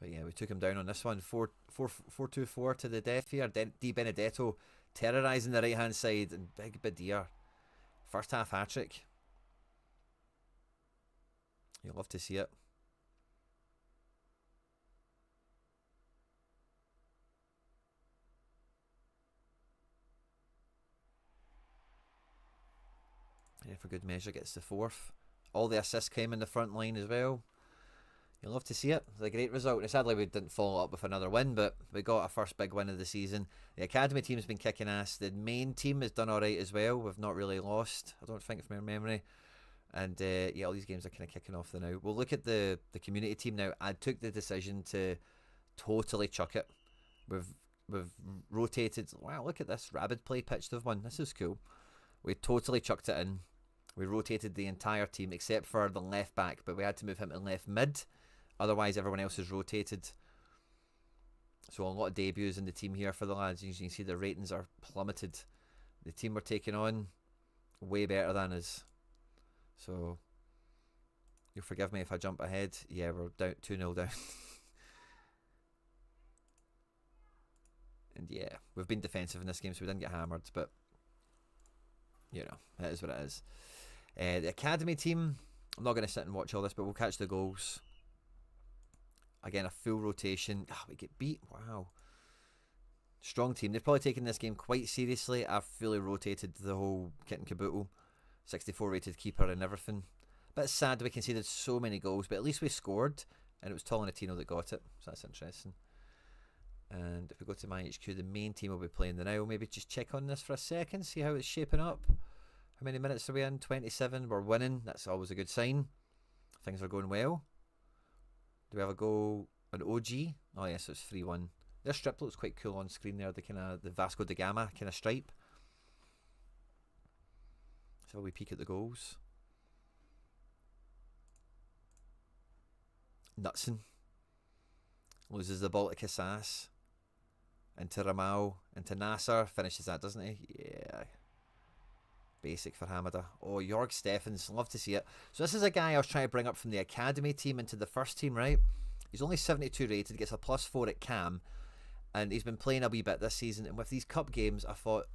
But yeah, we took him down on this one. 4-2-4 to the death here. Di Benedetto terrorising the right hand side. And big Badir. First half hat trick. You'll love to see it. Yeah, for good measure, gets the 4th. All the assists came in the front line as well. You'll love to see it. It's a great result. And sadly, we didn't follow up with another win, but we got our first big win of the season. The academy team's been kicking ass. The main team has done all right as well. We've not really lost, I don't think, from my memory. And yeah, all these games are kind of kicking off now. We'll look at the community team now. I took the decision to totally chuck it. We've rotated. Wow, look at this rabid play pitch they've won. This is cool. We totally chucked it in. We rotated the entire team except for the left back, but we had to move him to left mid. Otherwise, everyone else is rotated. So a lot of debuts in the team here for the lads. As you can see, the ratings are plummeted. The team we're taking on, way better than us. So, you'll forgive me if I jump ahead. Yeah, we're down 2-0 down. And yeah, we've been defensive in this game, so we didn't get hammered. But, you know, it is what it is. The academy team, I'm not going to sit and watch all this, but we'll catch the goals. Again, a full rotation. Ah, we get beat. Wow. Strong team. They've probably taken this game quite seriously. I've fully rotated the whole kit and caboodle. 64 rated keeper and everything. Bit sad we conceded so many goals, but at least we scored, and it was Tolentino that got it, so that's interesting. And if we go to my HQ, the main team will be playing the now. Maybe just check on this for a second, see how it's shaping up. How many minutes are we in? 27. We're winning. That's always a good sign. Things are going well. Do we have a goal? An OG? Oh yes, it's 3-1. Their strip looks quite cool on screen there. The Vasco da Gama kind of stripe. So we peek at the goals. Knutson loses the ball to Casas. Into Ramal. Into Nasser. Finishes that, doesn't he? Yeah. Basic for Hamada. Oh, Jorg Steffens. Love to see it. So this is a guy I was trying to bring up from the academy team into the first team, right? He's only 72 rated. Gets a +4 at Cam. And he's been playing a wee bit this season. And with these cup games, I thought,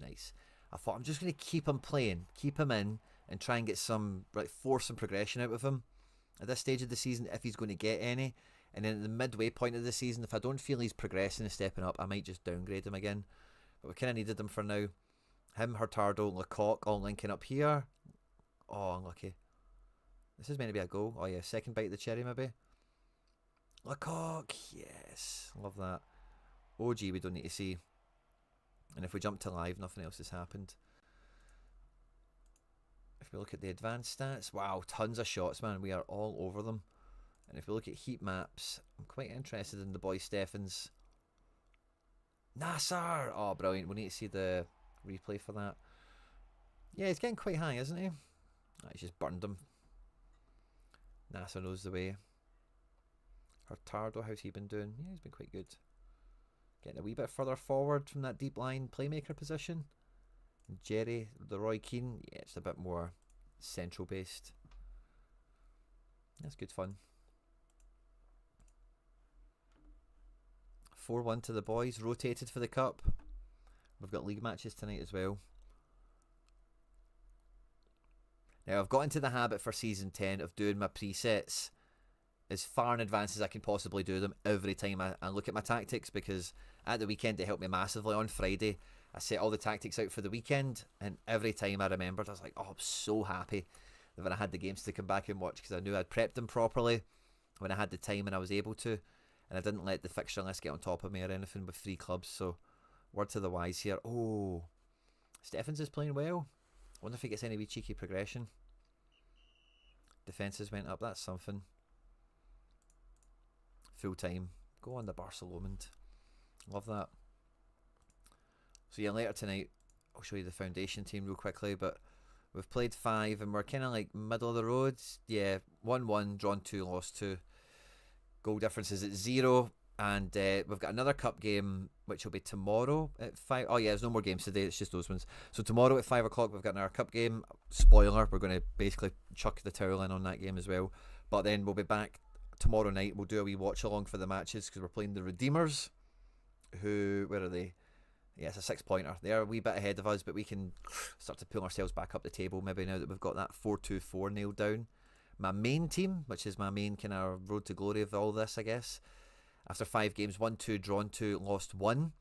nice. I thought I'm just going to keep him playing. Keep him in. And try and get some, like, force some progression out of him. At this stage of the season, if he's going to get any. And then at the midway point of the season, if I don't feel he's progressing and stepping up, I might just downgrade him again. But we kind of needed him for now. Him, Hurtado, Lecoq all linking up here. Oh, unlucky. This is meant to be a goal. Oh yeah, second bite of the cherry maybe. Lecoq, yes. Love that. OG we don't need to see. And if we jump to live, nothing else has happened. If we look at the advanced stats, wow, tons of shots, man. We are all over them. And if we look at heat maps, I'm quite interested in the boy Steffens. Nasser! Oh, brilliant. We need to see the replay for that. Yeah, he's getting quite high, isn't he? He's just burned him. NASA knows the way. Hurtado, how's he been doing? Yeah, he's been quite good. Getting a wee bit further forward from that deep line playmaker position. Jerry, the Roy Keane, yeah, it's a bit more central based. That's good fun. 4-1 to the boys, rotated for the cup. We've got league matches tonight as well. Now, I've got into the habit for Season 10 of doing my presets as far in advance as I can possibly do them every time I look at my tactics, because at the weekend it helped me massively. On Friday, I set all the tactics out for the weekend, and every time I remembered, I was like, oh, I'm so happy that when I had the games to come back and watch, because I knew I'd prepped them properly when I had the time and I was able to, and I didn't let the fixture list get on top of me or anything with 3 clubs. So, word to the wise here. Oh, Steffens is playing well. Wonder if he gets any wee cheeky progression. Defences went up, that's something. Full time. Go on the Barcelona. Love that. So yeah, later tonight I'll show you the foundation team real quickly, but we've played 5 and we're kind of like middle of the road. Yeah, 1-1, drawn 2, lost 2. Goal difference is at 0, and we've got another cup game which will be tomorrow at 5. Oh yeah, there's no more games today, it's just those ones. So tomorrow at 5 o'clock we've got another cup game. Spoiler, we're going to basically chuck the towel in on that game as well. But then we'll be back tomorrow night. We'll do a wee watch along for the matches, because we're playing the Redeemers, who, where are they? Yeah, it's a 6-pointer. They're a wee bit ahead of us, but we can start to pull ourselves back up the table maybe now that we've got that 4-2-4 nailed down. My main team, which is my main kind of road to glory of all this, I guess, after 5 games, 1-2, drawn 2, lost 1,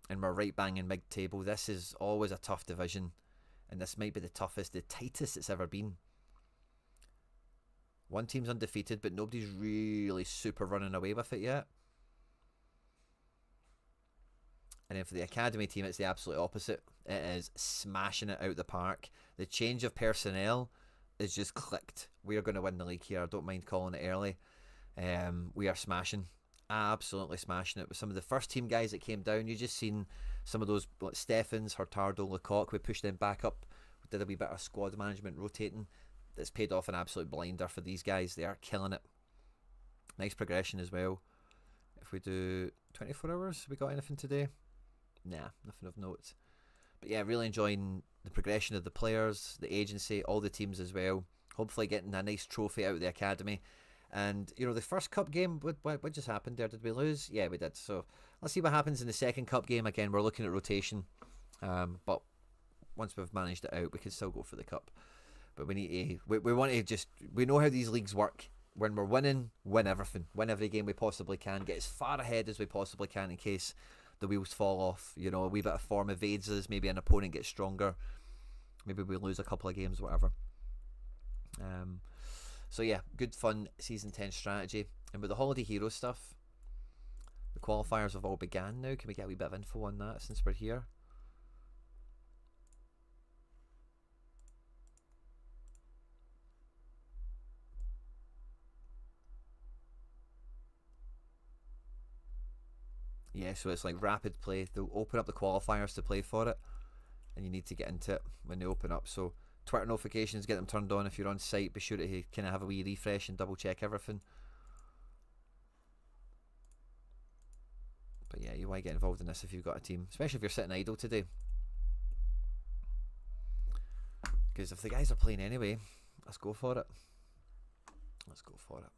and we're right bang in mid-table. This is always a tough division, and this might be the toughest, the tightest it's ever been. One team's undefeated, but nobody's really super running away with it yet. And then for the academy team, it's the absolute opposite. It is smashing it out the park. The change of personnel is just clicked. We are going to win the league here. I don't mind calling it early. We are smashing. Absolutely smashing it. With some of the first team guys that came down, you just seen some of those, like Steffens, Hurtado, Lecoq. We pushed them back up. We did a wee bit of squad management rotating. That's paid off an absolute blinder for these guys. They are killing it. Nice progression as well. If we do 24 hours, we got anything today? Nah, nothing of note. But yeah, really enjoying the progression of the players, the agency, all the teams as well. Hopefully getting a nice trophy out of the academy. And, you know, the first cup game, what just happened there? Did we lose? Yeah, we did. So let's see what happens in the second cup game. Again, we're looking at rotation. But once we've managed it out, we can still go for the cup. But we need to, we want to just, we know how these leagues work. When we're winning, win everything. Win every game we possibly can. Get as far ahead as we possibly can in case the wheels fall off. You know, a wee bit of form evades us. Maybe an opponent gets stronger. Maybe we lose a couple of games, whatever. So yeah, good fun Season 10 strategy. And with the Holiday Hero stuff, the qualifiers have all began now. Can we get a wee bit of info on that since we're here? Yeah, so it's like rapid play. They'll open up the qualifiers to play for it, and you need to get into it when they open up. So Twitter notifications, get them turned on if you're on site. Be sure to kind of have a wee refresh and double check everything. But yeah, you want to get involved in this if you've got a team, especially if you're sitting idle today. Because if the guys are playing anyway, let's go for it. Let's go for it.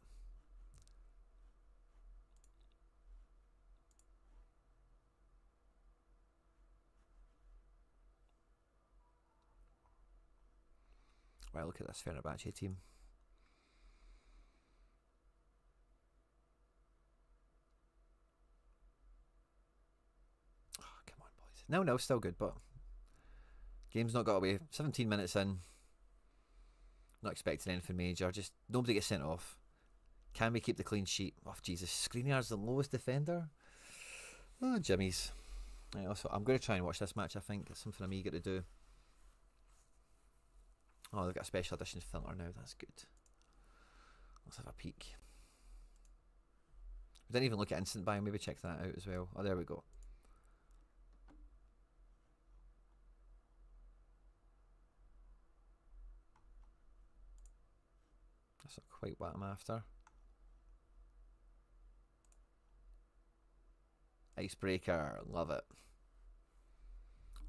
Right, look at this Fenerbahce team. Oh, come on, boys. No, still good, but game's not got away. 17 minutes in. Not expecting anything major. Just nobody gets sent off. Can we keep the clean sheet? Oh, Jesus. Skriniar's the lowest defender. Oh, Jimmy's. Right, also, I'm going to try and watch this match, I think. It's something I'm eager to do. Oh, they've got a special edition filter now. That's good. Let's have a peek. We didn't even look at instant buy. Maybe check that out as well. Oh, there we go. quite what I'm after. Icebreaker, love it.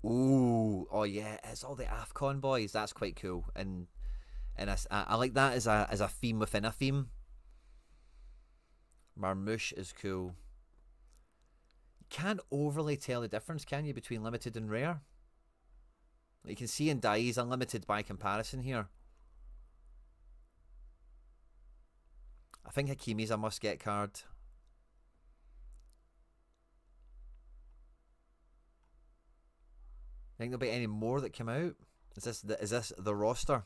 Ooh, oh yeah, it's all the AFCON boys. That's quite cool, and I like that as a theme within a theme. Marmouche is cool. You can't overly tell the difference, can you, between limited and rare? You can see in dies unlimited by comparison here. I think Hakimi's a must-get card. Think there'll be any more that come out? Is this the roster?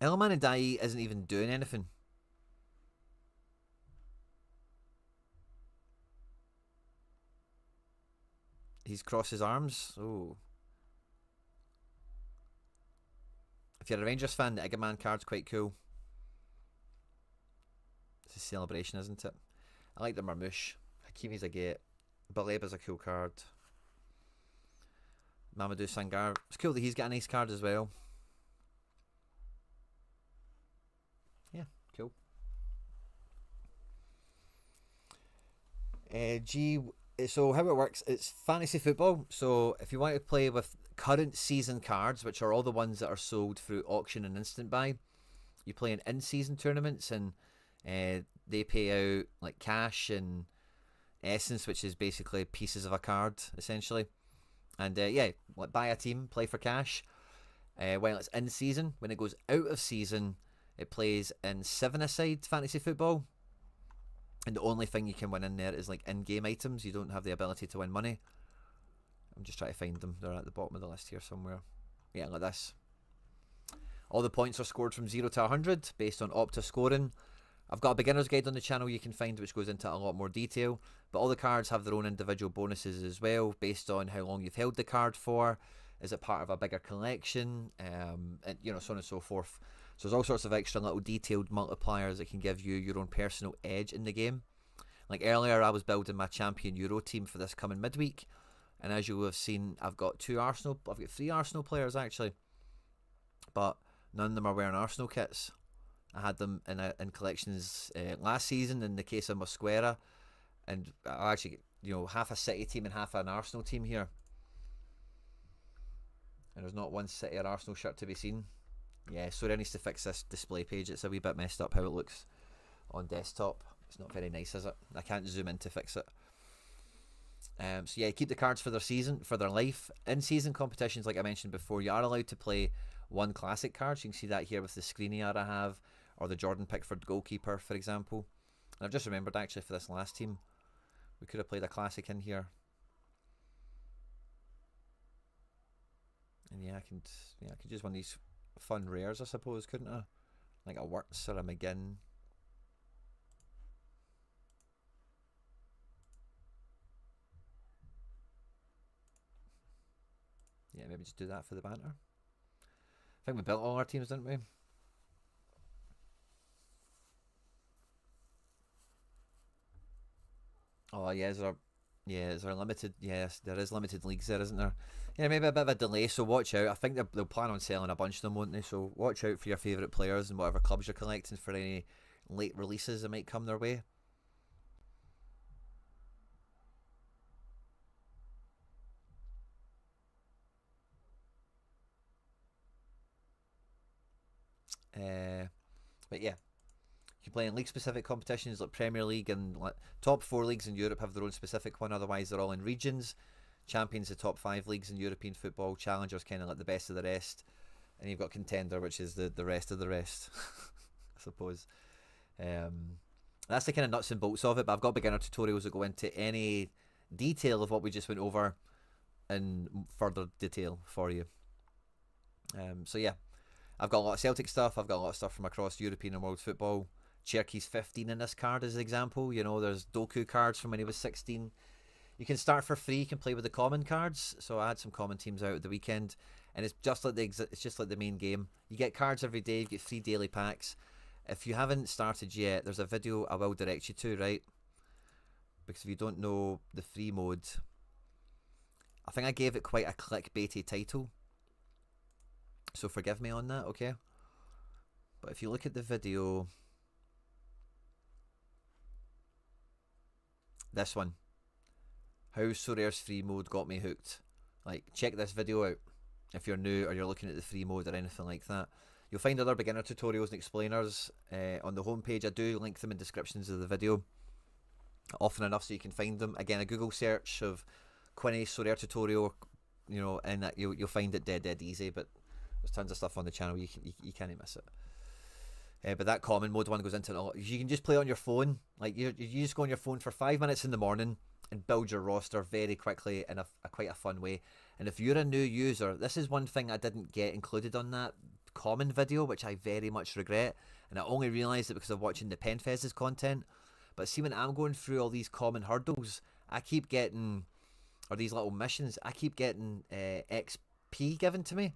Elman and Dai isn't even doing anything. He's crossed his arms. Oh. If you're a Rangers fan, the Igaman card's quite cool. It's a celebration, isn't it? I like the Marmouche. Hakimi's a get. Baleba's a cool card. Mamadou Sangar. It's cool that he's got a nice card as well. Yeah, cool. So how it works, it's fantasy football. So if you want to play with current season cards, which are all the ones that are sold through auction and instant buy, you play in season tournaments, and they pay out like cash and essence, which is basically pieces of a card essentially. And yeah, like buy a team, play for cash. While it's in season, when it goes out of season, it plays in 7-a-side fantasy football. And the only thing you can win in there is like in-game items. You don't have the ability to win money. I'm just trying to find them. They're at the bottom of the list here somewhere. Yeah, like this. All the points are scored from 0 to 100 based on Opta scoring. I've got a beginner's guide on the channel you can find, which goes into a lot more detail. But all the cards have their own individual bonuses as well, based on how long you've held the card for. Is it part of a bigger collection? And you know, so on and so forth. So there's all sorts of extra little detailed multipliers that can give you your own personal edge in the game. Like earlier, I was building my champion Euro team for this coming midweek, and as you will have seen, I've got 3 Arsenal players actually, but none of them are wearing Arsenal kits. I had them in collections last season in the case of Mosquera, and I actually get, half a City team and half an Arsenal team here, and there's not one City or Arsenal shirt to be seen. Yeah, Sorare needs to fix this display page. It's a wee bit messed up how it looks on desktop. It's not very nice, is it? I can't zoom in to fix it. So yeah, keep the cards for their life. In-season competitions, like I mentioned before, you are allowed to play one classic card. So you can see that here with the Skriniar I have, or the Jordan Pickford goalkeeper, for example. And I've just remembered actually for this last team, we could have played a classic in here. And yeah, I could just one of these fun rares, I suppose, couldn't I? Like a Wirtz or a McGinn. Yeah, maybe just do that for the banter. I think we built all our teams, didn't we? Oh yeah, is there limited? Yes, there is limited leagues there, isn't there? Yeah, maybe a bit of a delay, so watch out. I think they'll plan on selling a bunch of them, won't they? So watch out for your favourite players and whatever clubs you're collecting for any late releases that might come their way. But yeah, you can play in league-specific competitions like Premier League, and like, top 4 leagues in Europe have their own specific one. Otherwise, they're all in regions. Champions, the top 5 leagues in European football. Challengers, kind of like the best of the rest. And you've got Contender, which is the rest of the rest, I suppose. That's the kind of nuts and bolts of it. But I've got beginner tutorials that go into any detail of what we just went over in further detail for you. So yeah, I've got a lot of Celtic stuff. I've got a lot of stuff from across European and world football. Cherky's 15 in this card as an example. There's Doku cards from when he was 16. You can start for free. You can play with the common cards. So I had some common teams out at the weekend, and it's just like the main game. You get cards every day. You get free daily packs. If you haven't started yet, there's a video I will direct you to, right? Because if you don't know the free mode, I think I gave it quite a clickbaity title. So forgive me on that, okay? But if you look at the video, this one, how Sorare's free mode got me hooked. Like, check this video out if you're new or you're looking at the free mode or anything like that. You'll find other beginner tutorials and explainers on the homepage. I do link them in descriptions of the video often enough so you can find them. Again, a Google search of Quinny Sorare tutorial, you know, and that you'll find it dead easy. But there's tons of stuff on the channel, you can't miss it. But that common mode one goes into it. You can just play on your phone. Like you just go on your phone for 5 minutes in the morning and build your roster very quickly in a quite a fun way. And if you're a new user, this is one thing I didn't get included on that common video, which I very much regret. And I only realised it because of watching the Penfez's content. But see, when I'm going through all these common hurdles, I keep getting, or these little missions, I keep getting XP given to me.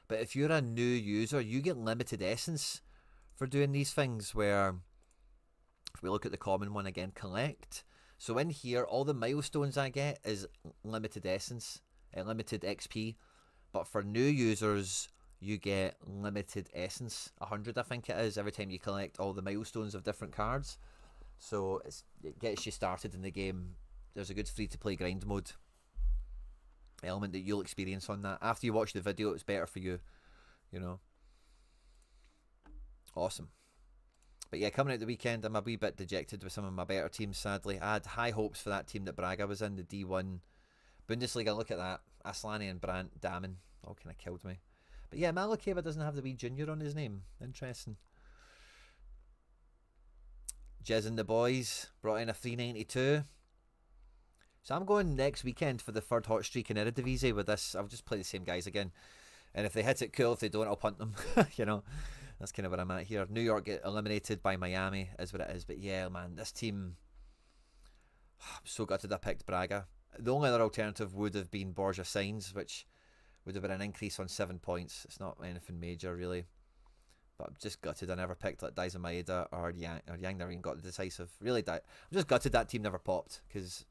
But if you're a new user, you get limited essence for doing these things, where if we look at the common one again, collect. So in here, all the milestones I get is limited essence, limited XP. But for new users, you get limited essence, 100 I think it is, every time you collect all the milestones of different cards. So it gets you started in the game. There's a good free-to-play grind mode element that you'll experience on that. After you watch the video, it's better for you, you know. Awesome. But yeah, coming out the weekend, I'm a wee bit dejected with some of my better teams, sadly. I had high hopes for that team that Braga was in, the D1 Bundesliga. Look at that. Aslani and Brandt Damen all kind of killed me. But yeah, Malakeva doesn't have the wee junior on his name. Interesting. Jez and the boys brought in a 392. So I'm going next weekend for the third hot streak in Eredivisie with this. I'll just play the same guys again. And if they hit it, cool. If they don't, I'll punt them. You know, that's kind of where I'm at here. New York get eliminated by Miami is what it is. But yeah, man, this team, I'm so gutted I picked Braga. The only other alternative would have been Borja Signs, which would have been an increase on 7 points. It's not anything major, really. But I'm just gutted I never picked like Daizen Maeda or Yang. Or Yang never even got the decisive. Really, I'm just gutted that team never popped, because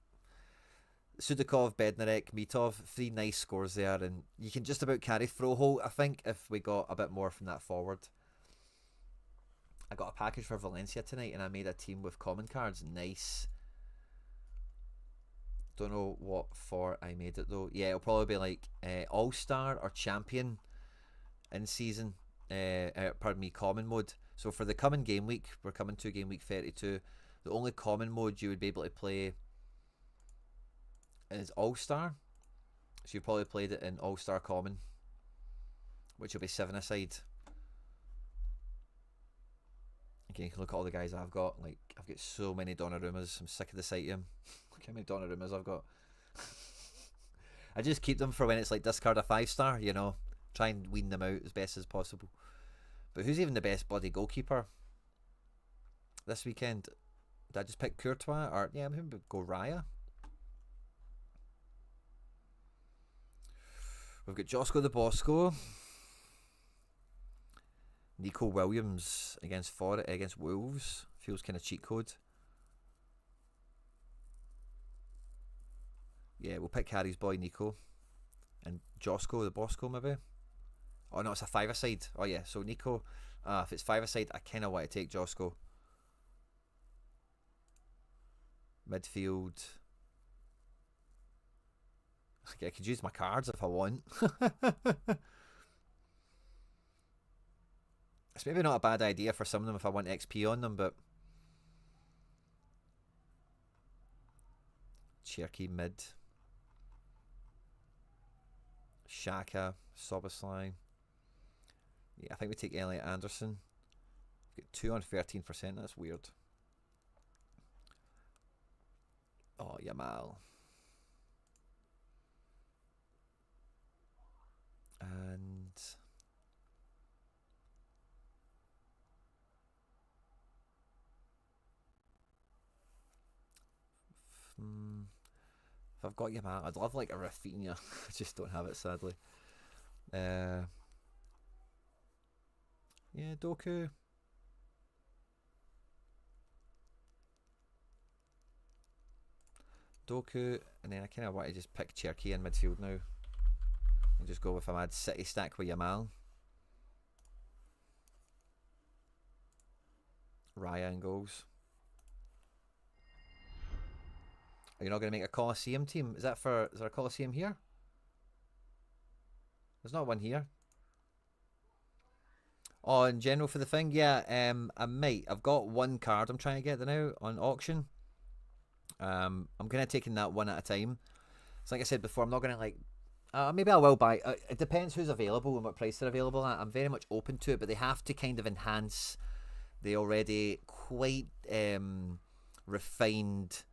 Sudakov, Bednarek, Mitov, 3 nice scores there, and you can just about carry Froholt, I think, if we got a bit more from that forward. I got a package for Valencia tonight, and I made a team with common cards. Nice. Don't know what for I made it though. Yeah, it'll probably be like All-Star or Champion in season. Pardon me, common mode. So for the coming game week, we're coming to game week 32. The only common mode you would be able to play is All-Star. So you probably played it in All-Star Common, which will be 7 aside. Okay, you can look at all the guys I've got. Like, I've got so many Donnarummas. I'm sick of the sight of them. Look how many Donnarummas I've got. I just keep them for when it's like discard a 5-star, you know. Try and wean them out as best as possible. But who's even the best bloody goalkeeper this weekend? Did I just pick Courtois? Or, yeah, I'm going to go Raya. We've got Josko the Bosco. Nico Williams against Wolves. Feels kind of cheat code. Yeah, we'll pick Harry's boy Nico. And Josko the Bosco maybe. Oh no, it's a 5-a-side. Oh yeah, so Nico. If it's 5-a-side, I kind of want to take Josko. Midfield. Okay, I could use my cards if I want. It's maybe not a bad idea for some of them if I want XP on them, but Cherky mid. Shaka, Soboslai. Yeah, I think we take Elliot Anderson. We've got 2 on 13%, that's weird. Oh, Yamal. And if I've got Yamal, I'd love like a Rafinha. I just don't have it, sadly. Yeah, Doku. And then I kind of want to just pick Cherky in midfield now. And just go with a mad City stack with Yamal. Raya in goals. Are you not going to make a Coliseum team? Is there a Coliseum here? There's not one here. Oh, in general for the thing, yeah. I might. I've got one card I'm trying to get now on auction. I'm kind of taking that one at a time. So like I said before, I'm not going to like. Maybe I will buy. It depends who's available and what price they're available at. I'm very much open to it, but they have to kind of enhance the already quite refined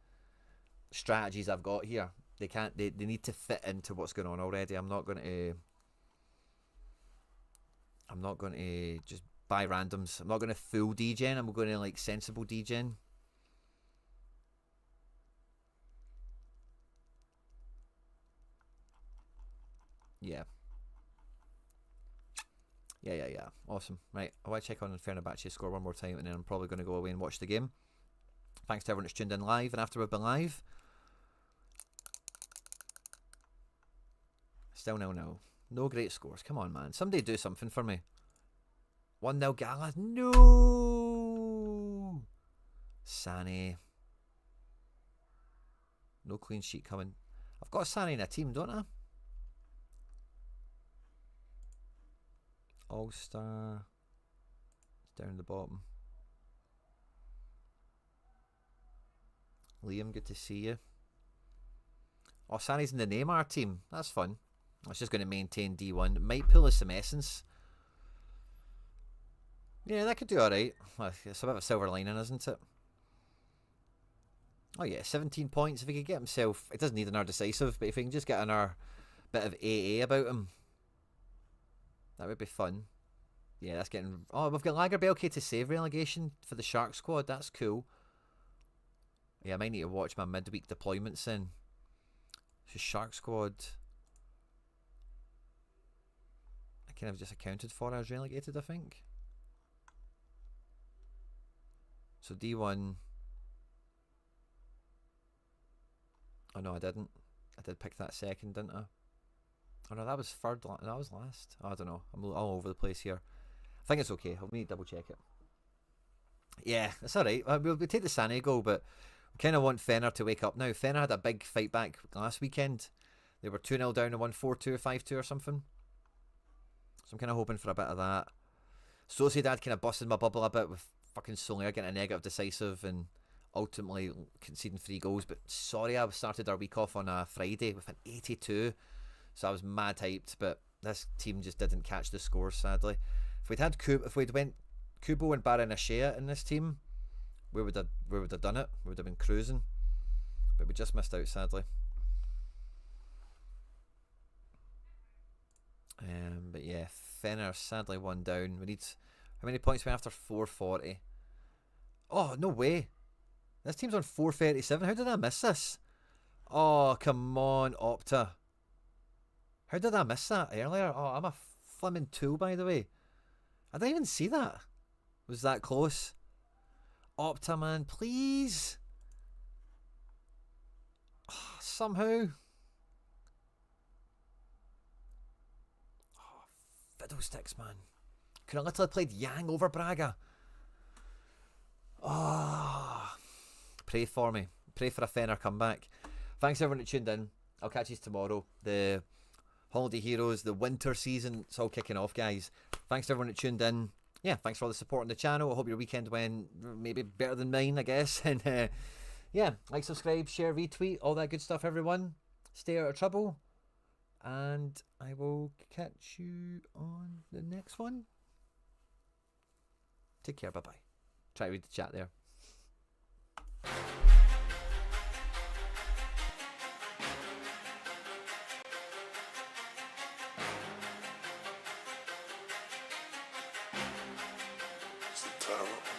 strategies I've got here. They can't. They need to fit into what's going on already. I'm not going to just buy randoms. I'm not going to full degen. I'm going to like sensible degen. Yeah. Yeah. Awesome. Right. I want to check on Fenerbahce's score one more time, and then I'm probably going to go away and watch the game. Thanks to everyone that's tuned in live and after we've been live. Still 0-0. No great scores. Come on, man. Somebody do something for me. 1-0 Gala. No! Sané. No clean sheet coming. I've got Sané in a team, don't I? All-Star. It's down the bottom. Liam, good to see you. Oh, Sané's in the Neymar team. That's fun. It's just going to maintain D1. Might pull us some essence. Yeah, that could do alright. It's a bit of a silver lining, isn't it? Oh yeah, 17 points. If he could get himself... It doesn't need another decisive, but if he can just get another bit of AA about him, that would be fun. Yeah, that's getting... Oh, we've got Lagerbielke to save relegation for the Shark squad. That's cool. Yeah, I might need to watch my midweek deployments in. So Shark squad... I kind of just accounted for as relegated, I think. So D1... Oh no, I didn't. I did pick that second, didn't I? Oh no, that was third. That was last. Oh, I don't know. I'm all over the place here. I think it's okay. I'll need to double check it. Yeah, it's alright. We'll take the Sané goal, but we kind of want Fener to wake up now. Fener had a big fight back last weekend. They were 2-0 down and won 4-2 or 5-2 or something. So I'm kind of hoping for a bit of that. Sociedad kind of busted my bubble a bit with fucking Sorare getting a negative decisive and ultimately conceding 3 goals. But sorry, I started our week off on a Friday with an 82. So I was mad hyped, but this team just didn't catch the scores, sadly. If we'd went Kubo and Baranashea in this team, we would have done it. We would have been cruising. But we just missed out, sadly. But yeah, Fener sadly one down. We need... How many points are we after? 440. Oh, no way. This team's on 437. How did I miss this? Oh, come on, Opta. How did I miss that earlier? Oh, I'm a flimming tool, by the way. I didn't even see that. Was that close? Opta, man, please. Oh, somehow. Oh, fiddlesticks, man. Could have literally played Yang over Braga. Oh, pray for me. Pray for a Fener comeback. Thanks everyone that tuned in. I'll catch you tomorrow. The Holiday Heroes, the winter season, it's all kicking off, guys. Thanks to everyone that tuned in. Yeah, thanks for all the support on the channel. I hope your weekend went maybe better than mine, I guess. And yeah, like, subscribe, share, retweet, all that good stuff, everyone. Stay out of trouble. And I will catch you on the next one. Take care, bye-bye. Try to read the chat there. Satara.